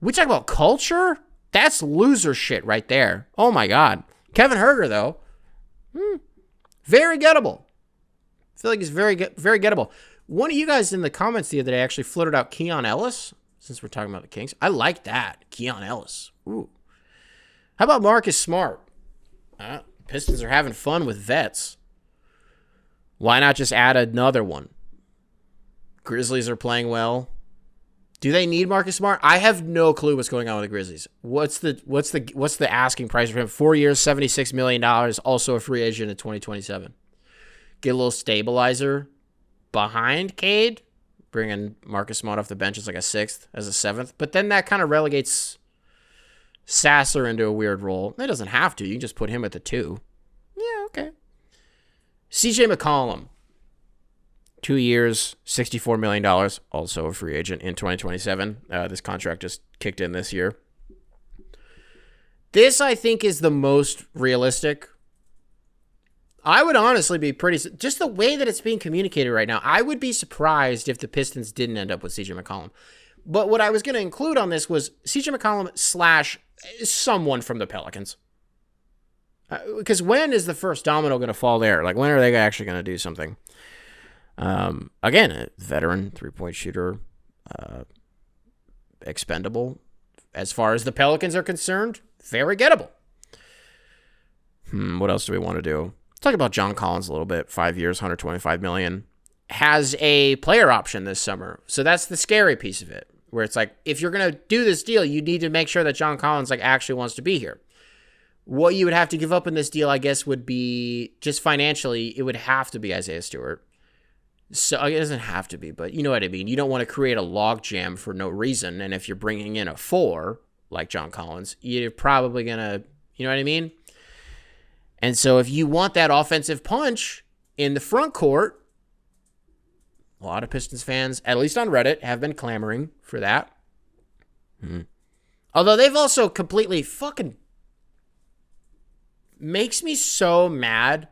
We talk about culture? That's loser shit right there. Oh my God. Kevin Huerter, though, very gettable. I feel like he's very gettable. One of you guys in the comments the other day actually floated out Keon Ellis, since we're talking about the Kings. I like that. Keon Ellis. Ooh. How about Marcus Smart? Pistons are having fun with vets. Why not just add another one? Grizzlies are playing well. Do they need Marcus Smart? I have no clue what's going on with the Grizzlies. What's the asking price for him? 4 years, $76 million, also a free agent in 2027. Get a little stabilizer behind Cade, bringing Marcus Smart off the bench as like a 6th, as a 7th. But then that kind of relegates Sasser into a weird role. It doesn't have to. You can just put him at the 2. Yeah, okay. CJ McCollum. 2 years, $64 million, also a free agent in 2027. This contract just kicked in this year. This, I think, is the most realistic. I would honestly be just the way that it's being communicated right now, I would be surprised if the Pistons didn't end up with CJ McCollum. But what I was going to include on this was CJ McCollum / someone from the Pelicans. Because when is the first domino going to fall there? Like, when are they actually going to do something? Again, a veteran 3-point shooter, expendable. As far as the Pelicans are concerned, very gettable. What else do we want to do? Let's talk about John Collins a little bit. 5 years, $125 million. Has a player option this summer. So that's the scary piece of it, where it's like, if you're going to do this deal, you need to make sure that John Collins like actually wants to be here. What you would have to give up in this deal, I guess, would be just financially, it would have to be Isaiah Stewart. So it doesn't have to be, but you know what I mean. You don't want to create a logjam for no reason. And if you're bringing in a 4 like John Collins, you're probably going to, you know what I mean? And so if you want that offensive punch in the front court, a lot of Pistons fans, at least on Reddit, have been clamoring for that. Although they've also completely fucking makes me so mad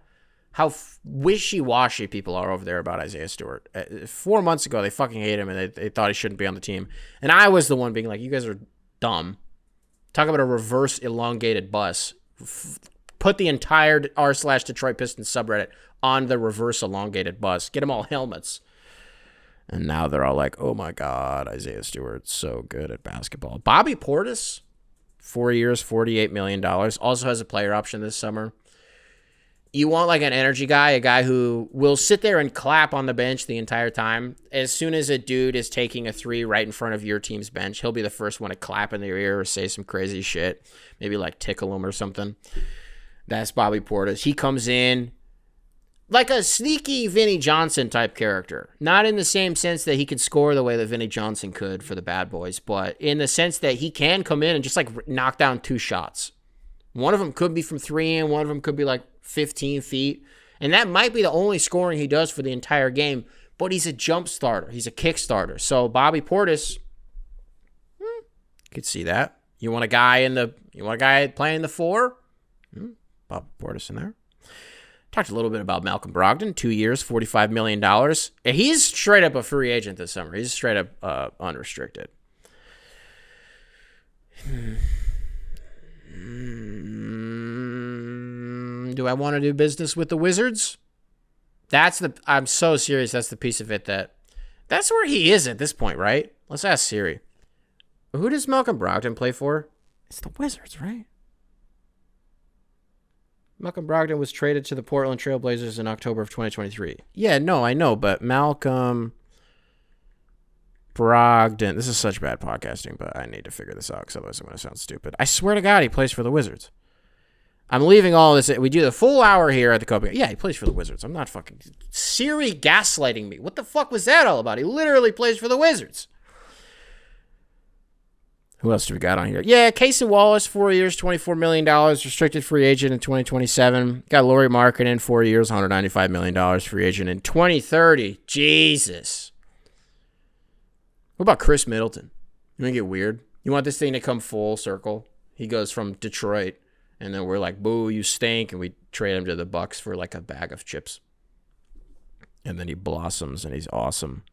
how wishy-washy people are over there about Isaiah Stewart. 4 months ago, they fucking hate him, and they thought he shouldn't be on the team. And I was the one being like, you guys are dumb. Talk about a reverse elongated bus. Put the entire r/Detroit Pistons subreddit on the reverse elongated bus. Get them all helmets. And now they're all like, oh my God, Isaiah Stewart's so good at basketball. Bobby Portis, 4 years, $48 million. Also has a player option this summer. You want like an energy guy, a guy who will sit there and clap on the bench the entire time. As soon as a dude is taking a 3 right in front of your team's bench, he'll be the first one to clap in their ear or say some crazy shit. Maybe like tickle him or something. That's Bobby Portis. He comes in like a sneaky Vinnie Johnson type character. Not in the same sense that he could score the way that Vinnie Johnson could for the Bad Boys, but in the sense that he can come in and just like knock down 2 shots. One of them could be from 3 and one of them could be like 15 feet. And that might be the only scoring he does for the entire game, but he's a jump starter. He's a kick starter. So Bobby Portis, could see that. You want a guy playing the 4? Bobby Portis in there. Talked a little bit about Malcolm Brogdon, 2 years, $45 million. He's straight up a free agent this summer. He's straight up unrestricted. Do I want to do business with the Wizards? I'm so serious. That's the piece of it that's where he is at this point, right? Let's ask Siri. Who does Malcolm Brogdon play for? It's the Wizards, right? Malcolm Brogdon was traded to the Portland Trail Blazers in October of 2023. Yeah, no, I know, but Malcolm Brogdon. This is such bad podcasting, but I need to figure this out because otherwise I'm going to sound stupid. I swear to God, he plays for the Wizards. I'm leaving all this. We do the full hour here at the Copenhagen. Yeah, he plays for the Wizards. I'm not fucking Siri gaslighting me. What the fuck was that all about? He literally plays for the Wizards. Who else do we got on here? Yeah, Casey Wallace, 4 years, $24 million, restricted free agent in 2027. Got Lauri Markkanen, 4 years, $195 million, free agent in 2030. Jesus. What about Chris Middleton? You want to get weird? You want this thing to come full circle? He goes from Detroit, and then we're like, boo, you stink, and we trade him to the Bucks for like a bag of chips. And then he blossoms, and he's awesome.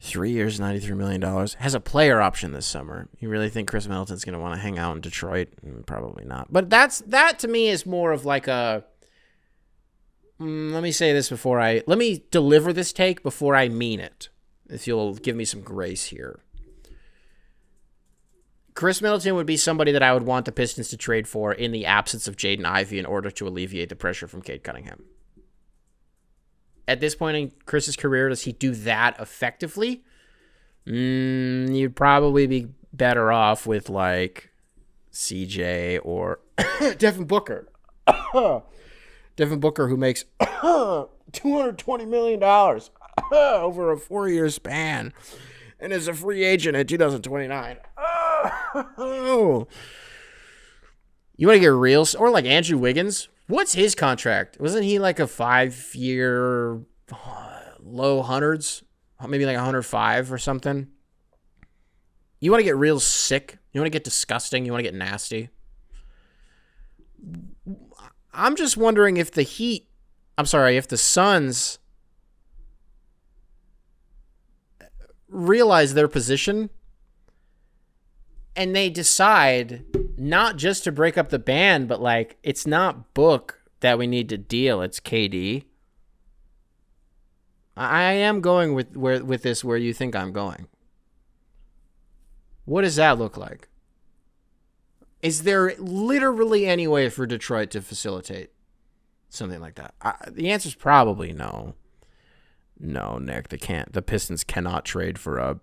3 years, $93 million. Has a player option this summer. You really think Chris Middleton's going to want to hang out in Detroit? Probably not. But that to me is more of like a... let me say this let me deliver this take before I mean it. If you'll give me some grace here. Chris Middleton would be somebody that I would want the Pistons to trade for in the absence of Jaden Ivey in order to alleviate the pressure from Cade Cunningham. At this point in Chris's career, does he do that effectively? You'd probably be better off with like CJ or Devin Booker. Devin Booker, who makes $220 million over a 4-year span and is a free agent in 2029. You want to get real? Or like Andrew Wiggins? What's his contract? Wasn't he like a 5-year low hundreds? Maybe like 105 or something? You want to get real sick? You want to get disgusting? You want to get nasty? I'm just wondering if the Suns realize their position and they decide not just to break up the band, but like it's not Book that we need to deal, it's KD. I am going with this where you think I'm going. What does that look like? Is there literally any way for Detroit to facilitate something like that? The answer is probably no. No, Nick, they can't. The Pistons cannot trade for a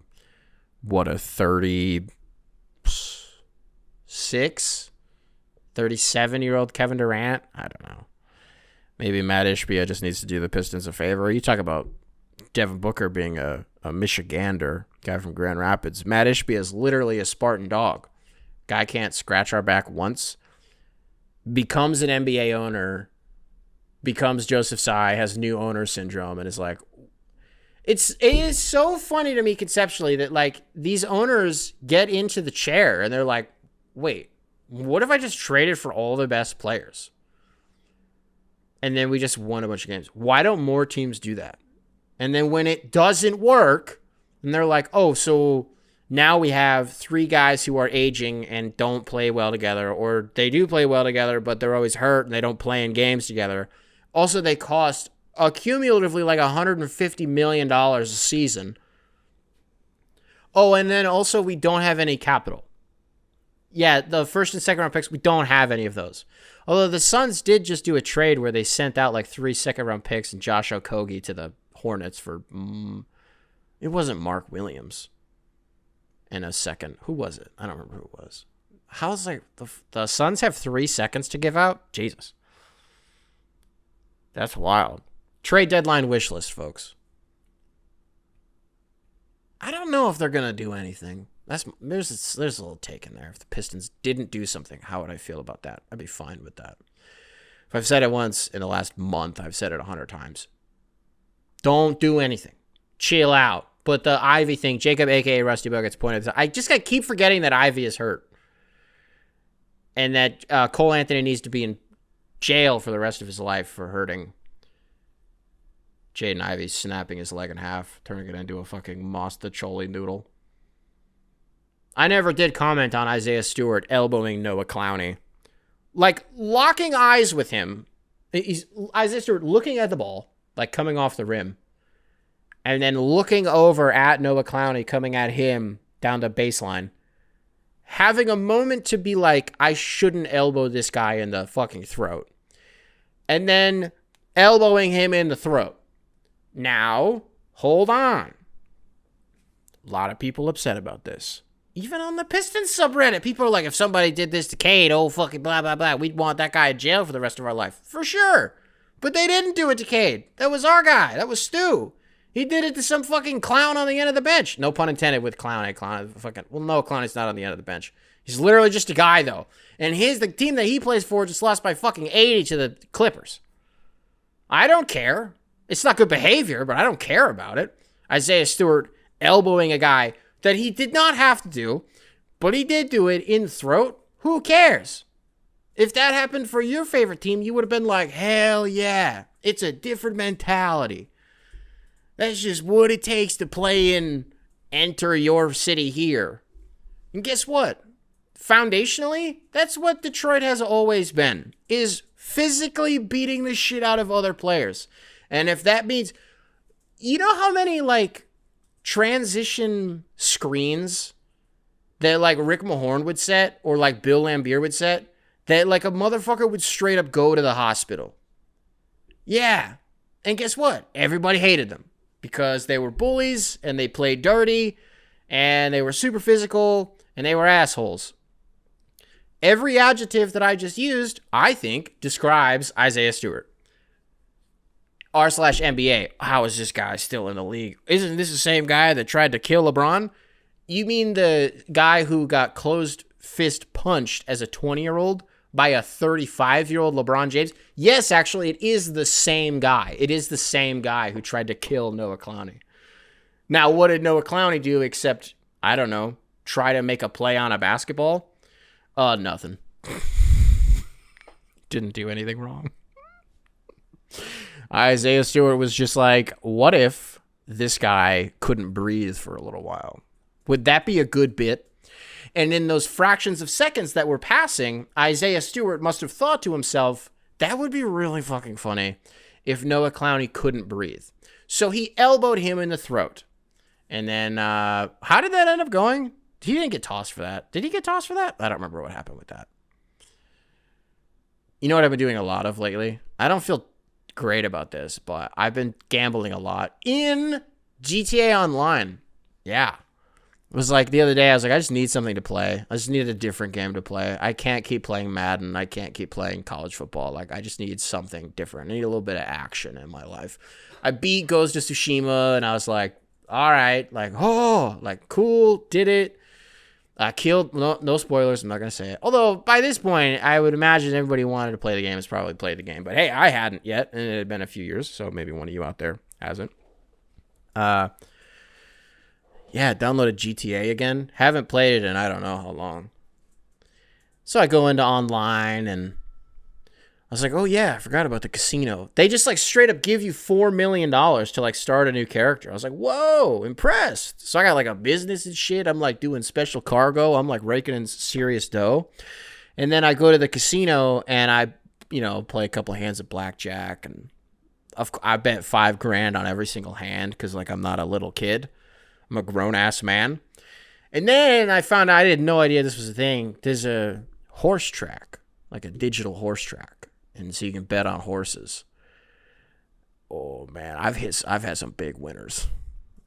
37-year-old Kevin Durant? I don't know. Maybe Matt Ishbia just needs to do the Pistons a favor. You talk about Devin Booker being a Michigander, guy from Grand Rapids. Matt Ishbia is literally a Spartan dog. Guy can't scratch our back once. Becomes an NBA owner. Becomes Joseph Tsai, has new owner syndrome, and is like... It is so funny to me conceptually that like these owners get into the chair and they're like, wait, what if I just traded for all the best players? And then we just won a bunch of games. Why don't more teams do that? And then when it doesn't work, and they're like, oh, so now we have 3 guys who are aging and don't play well together, or they do play well together, but they're always hurt and they don't play in games together. Also, they cost cumulatively like $150 million a season. Oh, and then also we don't have any capital. Yeah, the first and second round picks, we don't have any of those. Although the Suns did just do a trade where they sent out like 3 second round picks and Josh Okogie to the Hornets for, it wasn't Mark Williams. And a second, who was it? I don't remember who it was. How's like the Suns have 3 seconds to give out? Jesus. That's wild. Trade deadline wish list, folks. I don't know if they're going to do anything. There's a little take in there. If the Pistons didn't do something, how would I feel about that? I'd be fine with that. If I've said it once in the last month, I've said it 100 times. Don't do anything. Chill out. But the Ivy thing, Jacob, a.k.a. Rusty Buckets, pointed out. I just got to keep forgetting that Ivy is hurt. And that Cole Anthony needs to be in jail for the rest of his life for hurting Jaden Ivey, snapping his leg in half, turning it into a fucking Mosta Choli noodle. I never did comment on Isaiah Stewart elbowing Noah Clowney. Like, locking eyes with him. Isaiah Stewart looking at the ball, like coming off the rim, and then looking over at Noah Clowney coming at him down the baseline. Having a moment to be like, I shouldn't elbow this guy in the fucking throat. And then elbowing him in the throat. Now, hold on. A lot of people upset about this. Even on the Pistons subreddit, people are like, if somebody did this to Cade, oh, fucking blah, blah, blah, we'd want that guy in jail for the rest of our life. For sure. But they didn't do it to Cade. That was our guy. That was Stu. He did it to some fucking clown on the end of the bench. No pun intended with clown. No, clown is not on the end of the bench. He's literally just a guy, though. And the team that he plays for just lost by fucking 80 to the Clippers. I don't care. It's not good behavior, but I don't care about it. Isaiah Stewart elbowing a guy that he did not have to do, but he did do it in the throat. Who cares? If that happened for your favorite team, you would have been like, hell yeah. It's a different mentality. That's just what it takes to play and enter your city here. And guess what? Foundationally, that's what Detroit has always been, is physically beating the shit out of other players. And if that means, you know how many, like, transition screens that, like, Rick Mahorn would set or, like, Bill Laimbeer would set, that, like, a motherfucker would straight up go to the hospital. Yeah. And guess what? Everybody hated them because they were bullies and they played dirty and they were super physical and they were assholes. Every adjective that I just used, I think, describes Isaiah Stewart. r/NBA. How is this guy still in the league? Isn't this the same guy that tried to kill LeBron? You mean the guy who got closed fist punched as a 20-year-old by a 35-year-old LeBron James? Yes, actually, it is the same guy. It is the same guy who tried to kill Noah Clowney. Now, what did Noah Clowney do except, I don't know, try to make a play on a basketball? Nothing. Didn't do anything wrong. Isaiah Stewart was just like, what if this guy couldn't breathe for a little while? Would that be a good bit? And in those fractions of seconds that were passing, Isaiah Stewart must have thought to himself, that would be really fucking funny if Noah Clowney couldn't breathe. So he elbowed him in the throat. And then, how did that end up going? He didn't get tossed for that. Did he get tossed for that? I don't remember what happened with that. You know what I've been doing a lot of lately? I don't feel great about this, but I've been gambling a lot in GTA Online. Yeah. It was like the other day, I was like, I just need something to play. I just need a different game to play. I can't keep playing Madden. I can't keep playing college football. Like, I just need something different. I need a little bit of action in my life. I beat Ghost of Tsushima, and I was like, all right, like, oh, like, cool, did it. I killed, no spoilers, I'm not going to say it. Although, by this point, I would imagine everybody who wanted to play the game has probably played the game. But hey, I hadn't yet, and it had been a few years, so maybe one of you out there hasn't. Yeah, downloaded GTA again. Haven't played it in I don't know how long. So I go into online, and I was like, oh yeah, I forgot about the casino. They just like straight up give you $4 million to like start a new character. I was like, whoa, impressed. So I got like a business and shit. I'm like doing special cargo. I'm like raking in serious dough. And then I go to the casino and I, play a couple of hands of blackjack. And I bet $5,000 on every single hand because like I'm not a little kid. I'm a grown ass man. And then I found out, I had no idea this was a thing. There's a horse track, like a digital horse track. And so you can bet on horses. Oh man, I've had some big winners.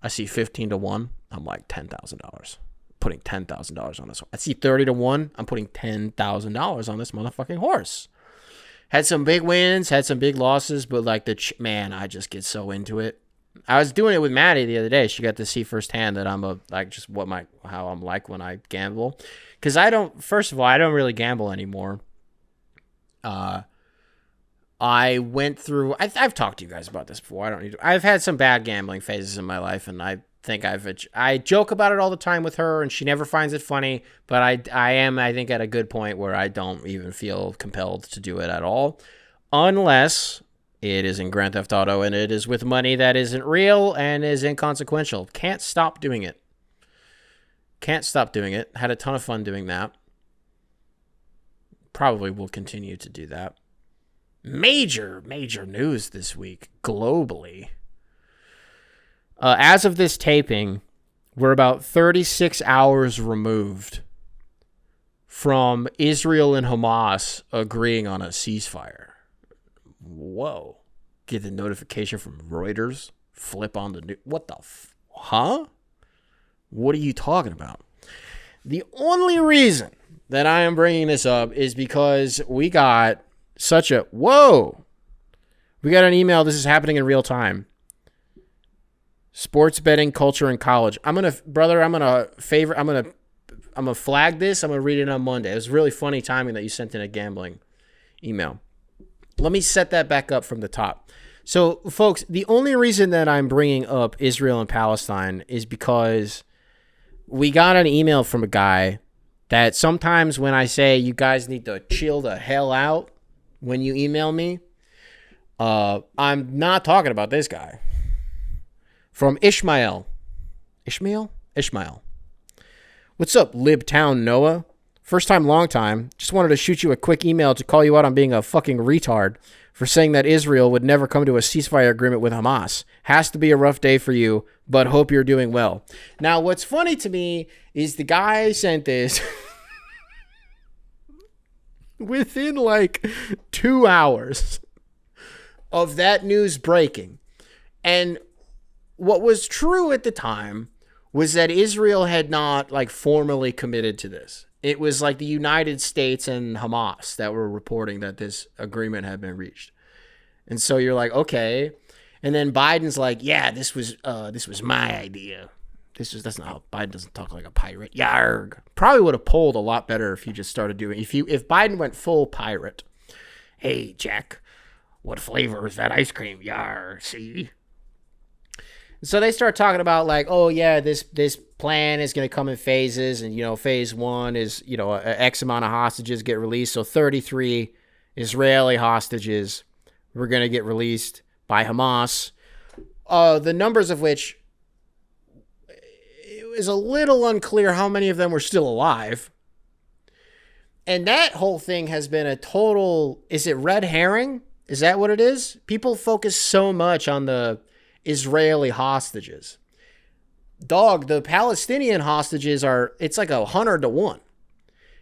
I see 15 to 1. I'm like $10,000. Putting $10,000 on this one. I see 30 to 1. I'm putting $10,000 on this motherfucking horse. Had some big wins, had some big losses, but like man, I just get so into it. I was doing it with Maddie the other day. She got to see firsthand that I'm how I'm like when I gamble. Because first of all, I don't really gamble anymore. I went through, I've talked to you guys about this before. I've had some bad gambling phases in my life, and I think I joke about it all the time with her, and she never finds it funny, but I am, I think, at a good point where I don't even feel compelled to do it at all, unless it is in Grand Theft Auto, and it is with money that isn't real and is inconsequential. Can't stop doing it. Had a ton of fun doing that. Probably will continue to do that. Major news this week globally. As of this taping, we're about 36 hours removed from Israel and Hamas agreeing on a ceasefire. Whoa. Get the notification from Reuters. Flip on the news. What the huh? What are you talking about? The only reason that I am bringing this up is because we got we got an email. This is happening in real time. Sports betting culture in college. I'm gonna flag this. I'm gonna read it on Monday. It was really funny timing that you sent in a gambling email. Let me set that back up from the top. So, folks, the only reason that I'm bringing up Israel and Palestine is because we got an email from a guy that sometimes when I say you guys need to chill the hell out when you email me, I'm not talking about this guy. From Ishmael. Ishmael? What's up, Libtown Noah? First time, long time. Just wanted to shoot you a quick email to call you out on being a fucking retard for saying that Israel would never come to a ceasefire agreement with Hamas. Has to be a rough day for you, but hope you're doing well. Now, what's funny to me is the guy sent this within like 2 hours of that news breaking. And what was true at the time was that Israel had not like formally committed to this. It was like the United States and Hamas that were reporting that this agreement had been reached. And so you're like, okay. And then Biden's like, yeah, this was my idea. That's not how Biden doesn't talk like a pirate. Yarg. Probably would have polled a lot better if you just started doing if Biden went full pirate. Hey, Jack, what flavor is that ice cream? Yar, see? So they start talking about like, oh yeah, this plan is going to come in phases, and phase one is X amount of hostages get released. So 33 Israeli hostages were going to get released by Hamas. The numbers of which it was a little unclear how many of them were still alive. And that whole thing has been a total. Is it red herring? Is that what it is? People focus so much on the Israeli hostages. Dog, the Palestinian hostages it's like 100-1.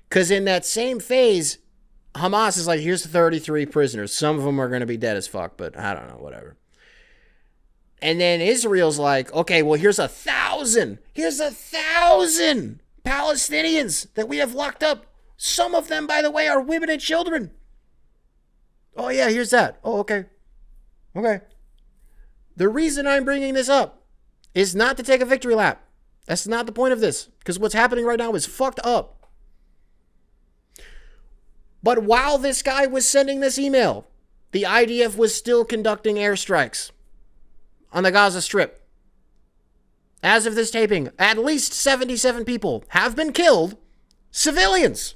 Because in that same phase, Hamas is like, here's the 33 prisoners. Some of them are going to be dead as fuck, but I don't know, whatever. And then Israel's like, okay, well, here's 1,000. Here's 1,000 Palestinians that we have locked up. Some of them, by the way, are women and children. Oh, yeah, here's that. Oh, okay. Okay. The reason I'm bringing this up is not to take a victory lap. That's not the point of this, because what's happening right now is fucked up. But while this guy was sending this email, the IDF was still conducting airstrikes on the Gaza Strip. As of this taping, at least 77 people have been killed, civilians,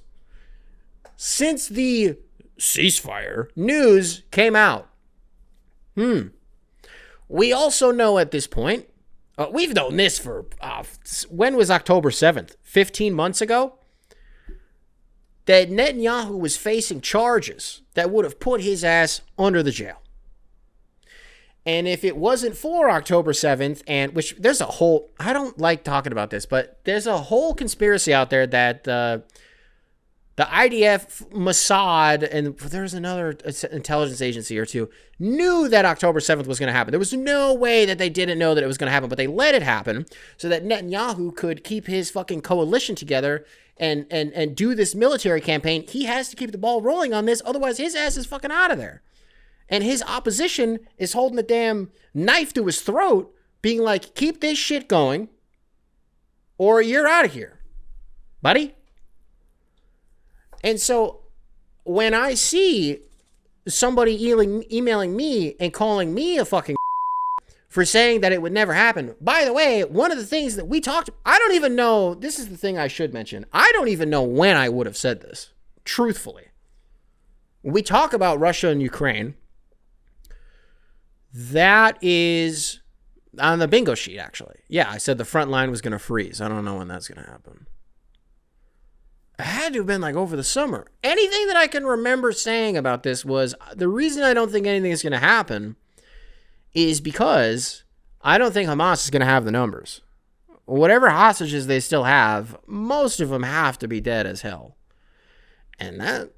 since the ceasefire news came out. We also know at this point, we've known this for, when was October 7th? 15 months ago? That Netanyahu was facing charges that would have put his ass under the jail. And if it wasn't for October 7th, and which there's a whole, I don't like talking about this, but there's a whole conspiracy out there that the IDF, Mossad, and there's another intelligence agency or two, knew that October 7th was going to happen. There was no way that they didn't know that it was going to happen, but they let it happen so that Netanyahu could keep his fucking coalition together and do this military campaign. He has to keep the ball rolling on this, otherwise his ass is fucking out of there. And his opposition is holding the damn knife to his throat, being like, keep this shit going, or you're out of here, buddy. And so when I see somebody emailing me and calling me a fucking for saying that it would never happen. By the way, one of the things that we talked, I don't even know, this is the thing I should mention. I don't even know when I would have said this, truthfully. We talk about Russia and Ukraine. That is on the bingo sheet, actually. Yeah, I said the front line was going to freeze. I don't know when that's going to happen. It had to have been like over the summer. Anything that I can remember saying about this was the reason I don't think anything is going to happen is because I don't think Hamas is going to have the numbers. Whatever hostages they still have, most of them have to be dead as hell. And that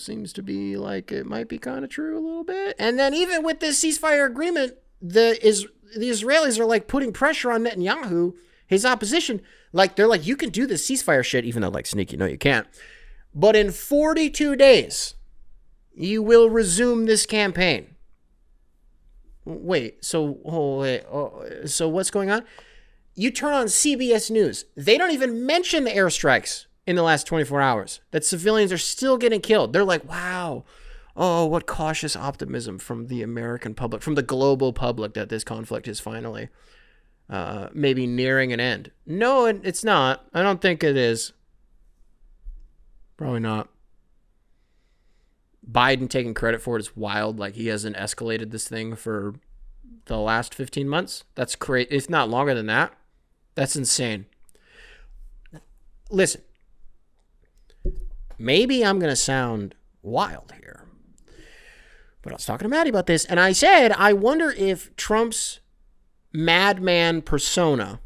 seems to be like it might be kind of true a little bit. And then even with this ceasefire agreement, the Israelis are like putting pressure on Netanyahu, his opposition. Like they're like, you can do this ceasefire shit, even though like sneaky, no, you can't. But in 42 days, you will resume this campaign. wait, so, so what's going on? You turn on CBS News. They don't even mention the airstrikes in the last 24 hours, that civilians are still getting killed. They're like, wow, oh, what cautious optimism from the American public, from the global public, that this conflict is finally maybe nearing an end. No, it's not. I don't think it is. Probably not. Biden taking credit for it is wild. Like, he hasn't escalated this thing for the last 15 months. That's crazy. If not longer than that. That's insane. Listen, maybe I'm going to sound wild here, but I was talking to Maddie about this, and I said, I wonder if Trump's madman persona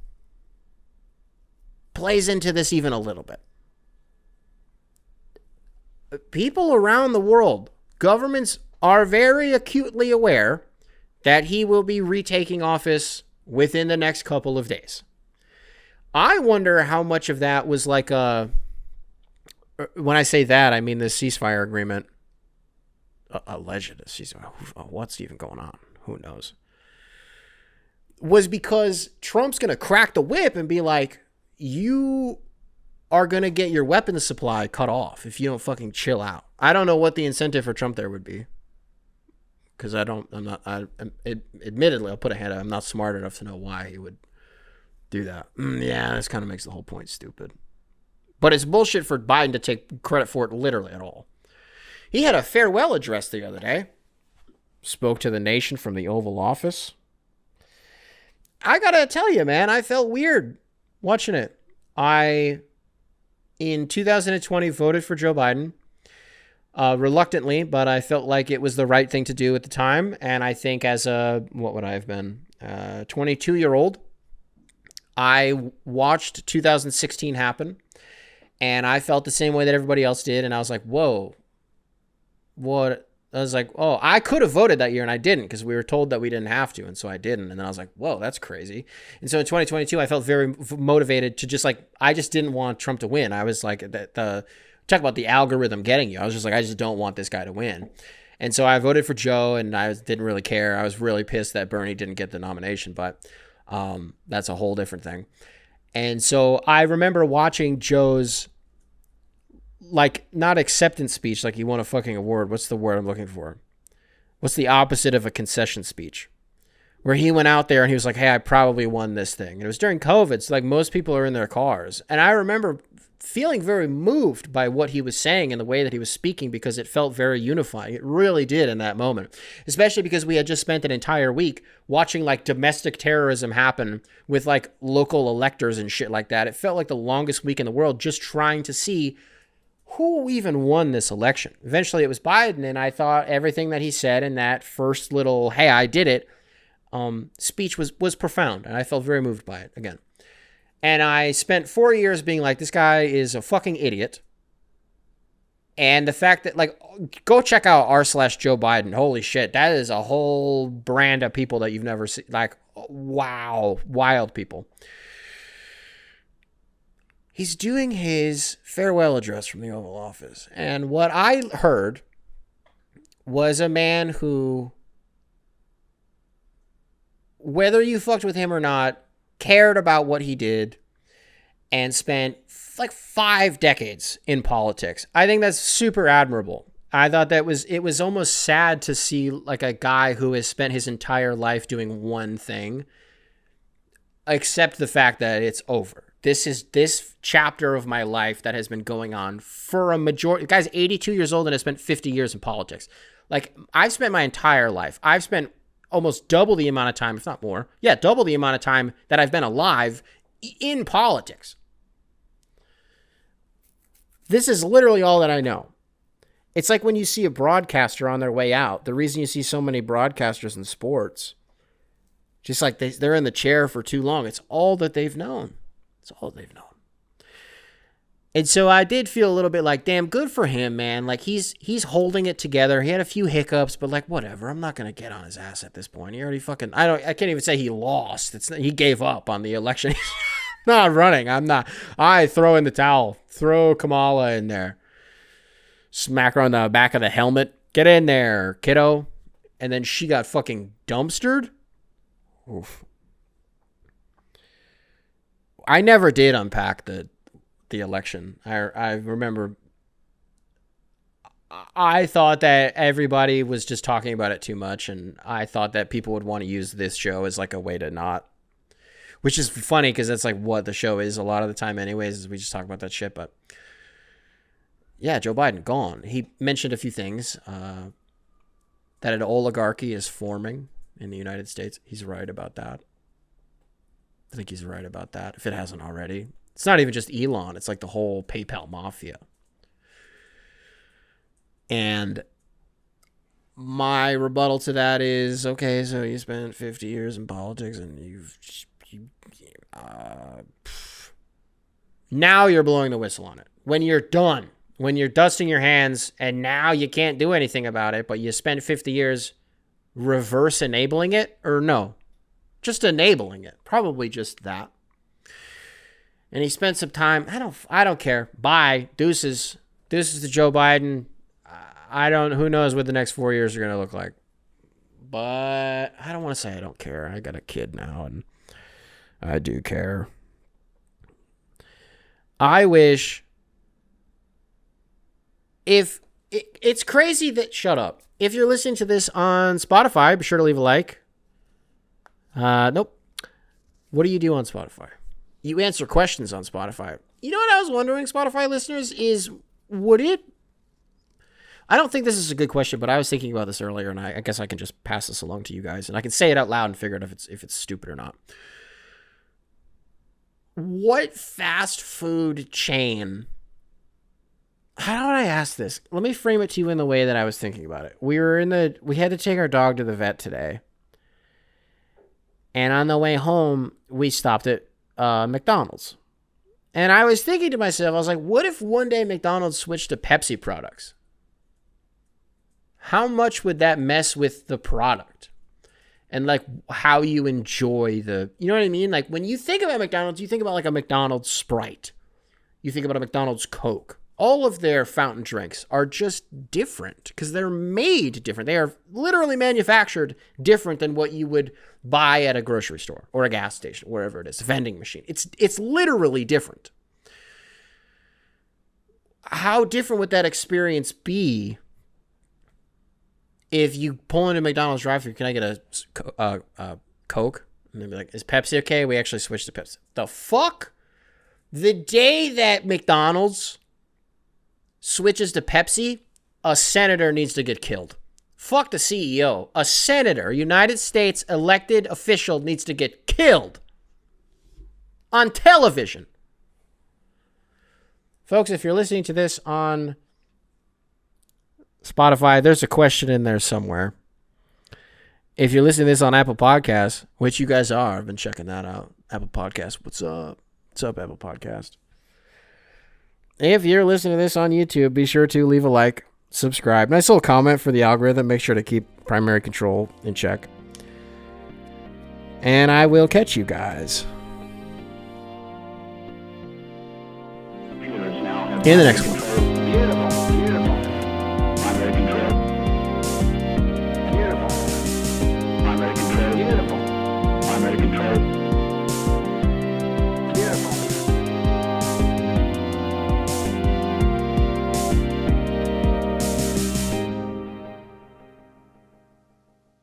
plays into this even a little bit. People around the world, governments are very acutely aware that he will be retaking office within the next couple of days. I wonder how much of that was like when I say that, I mean the ceasefire agreement, alleged ceasefire, what's even going on? Who knows? Was because Trump's going to crack the whip and be like, you are going to get your weapons supply cut off if you don't fucking chill out. I don't know what the incentive for Trump there would be. Because admittedly, I'll put a hand up, I'm not smart enough to know why he would do that. Yeah, this kind of makes the whole point stupid. But it's bullshit for Biden to take credit for it literally at all. He had a farewell address the other day. Spoke to the nation from the Oval Office. I gotta tell you, man, I felt weird watching it. In 2020, voted for Joe Biden. Reluctantly, but I felt like it was the right thing to do at the time. And I think as what would I have been? 22-year-old, I watched 2016 happen, and I felt the same way that everybody else did. And I was like, whoa, what? I was like, oh, I could have voted that year, and I didn't because we were told that we didn't have to, and so I didn't. And then I was like, whoa, that's crazy. And so in 2022, I felt very motivated to I just didn't want Trump to win. I was like, talk about the algorithm getting you. I was just like, I just don't want this guy to win. And so I voted for Joe, and I didn't really care. I was really pissed that Bernie didn't get the nomination, but that's a whole different thing. And so I remember watching Joe's, like, not acceptance speech, like he won a fucking award. What's the word I'm looking for? What's the opposite of a concession speech? Where he went out there and he was like, hey, I probably won this thing. And it was during COVID, so like most people are in their cars. And I remember feeling very moved by what he was saying and the way that he was speaking, because it felt very unifying. It really did in that moment, especially because we had just spent an entire week watching like domestic terrorism happen with like local electors and shit like that. It felt like the longest week in the world just trying to see who even won this election. Eventually it was Biden, and I thought everything that he said in that first little, hey, I did it, speech was profound, and I felt very moved by it again. And I spent 4 years being like, this guy is a fucking idiot. And the fact that, like, go check out r/Joe Biden. Holy shit, that is a whole brand of people that you've never seen. Like, wow, wild people. He's doing his farewell address from the Oval Office. And what I heard was a man who, whether you fucked with him or not, cared about what he did and spent like 5 decades in politics. I think that's super admirable. I thought it was almost sad to see like a guy who has spent his entire life doing one thing accept the fact that it's over. This chapter of my life that has been going on for a majority. The guy's 82 years old and has spent 50 years in politics. Like, I've spent my entire life. I've spent almost double the amount of time, if not more. Yeah, double the amount of time that I've been alive in politics. This is literally all that I know. It's like when you see a broadcaster on their way out. The reason you see so many broadcasters in sports, just like they're in the chair for too long. It's all that they've known. It's all they've known. And so I did feel a little bit like, damn, good for him, man. Like, he's holding it together. He had a few hiccups, but like, whatever. I'm not going to get on his ass at this point. He already fucking, I can't even say he lost. He gave up on the election. He's not running. I throw in the towel. Throw Kamala in there. Smack her on the back of the helmet. Get in there, kiddo. and then she got fucking dumpstered. Oof. I never did unpack the election. I remember I thought that everybody was just talking about it too much, and I thought that people would want to use this show as like a way to not, which is funny because that's like what the show is a lot of the time anyways, is we just talk about that shit. But yeah, Joe Biden, gone. He mentioned a few things, that an oligarchy is forming in the United States. He's right about that. I think he's right about that, if it hasn't already. It's not even just Elon. It's like the whole PayPal mafia. And my rebuttal to that is, okay, so you spent 50 years in politics and now you're blowing the whistle on it. When you're done, when you're dusting your hands and now you can't do anything about it, but you spent 50 years reverse enabling it, or no, just enabling it. Probably just that. And he spent some time. I don't care. Bye. Deuces to Joe Biden. Who knows what the next 4 years are going to look like. But I don't want to say I don't care. I got a kid now and I do care. I wish it's crazy that, shut up. If you're listening to this on Spotify, be sure to leave a like. Nope. What do you do on Spotify? You answer questions on Spotify. You know what I was wondering, Spotify listeners, is I don't think this is a good question, but I was thinking about this earlier, and I guess I can just pass this along to you guys, and I can say it out loud and figure out if it's stupid or not. What fast food chain? How would I ask this? Let me frame it to you in the way that I was thinking about it. We had to take our dog to the vet today. And on the way home, we stopped at McDonald's. And I was thinking to myself, I was like, what if one day McDonald's switched to Pepsi products? How much would that mess with the product? And like how you enjoy you know what I mean? Like when you think about McDonald's, you think about like a McDonald's Sprite. You think about a McDonald's Coke. All of their fountain drinks are just different because they're made different. They are literally manufactured different than what you would buy at a grocery store or a gas station, wherever it is, a vending machine. It's literally different. How different would that experience be if you pull into McDonald's drive-thru? Can I get a Coke? And they'd be like, is Pepsi okay? We actually switched to Pepsi. The fuck? The day that McDonald's switches to Pepsi, a senator needs to get killed. Fuck the CEO. A senator, United States elected official, needs to get killed on television. Folks, if you're listening to this on Spotify, there's a question in there somewhere. If you're listening to this on Apple Podcasts, which you guys are, I've been checking that out. Apple Podcasts, what's up? What's up, Apple Podcast? If you're listening to this on YouTube, be sure to leave a like, subscribe. Nice little comment for the algorithm. Make sure to keep primary control in check. And I will catch you guys in the next one.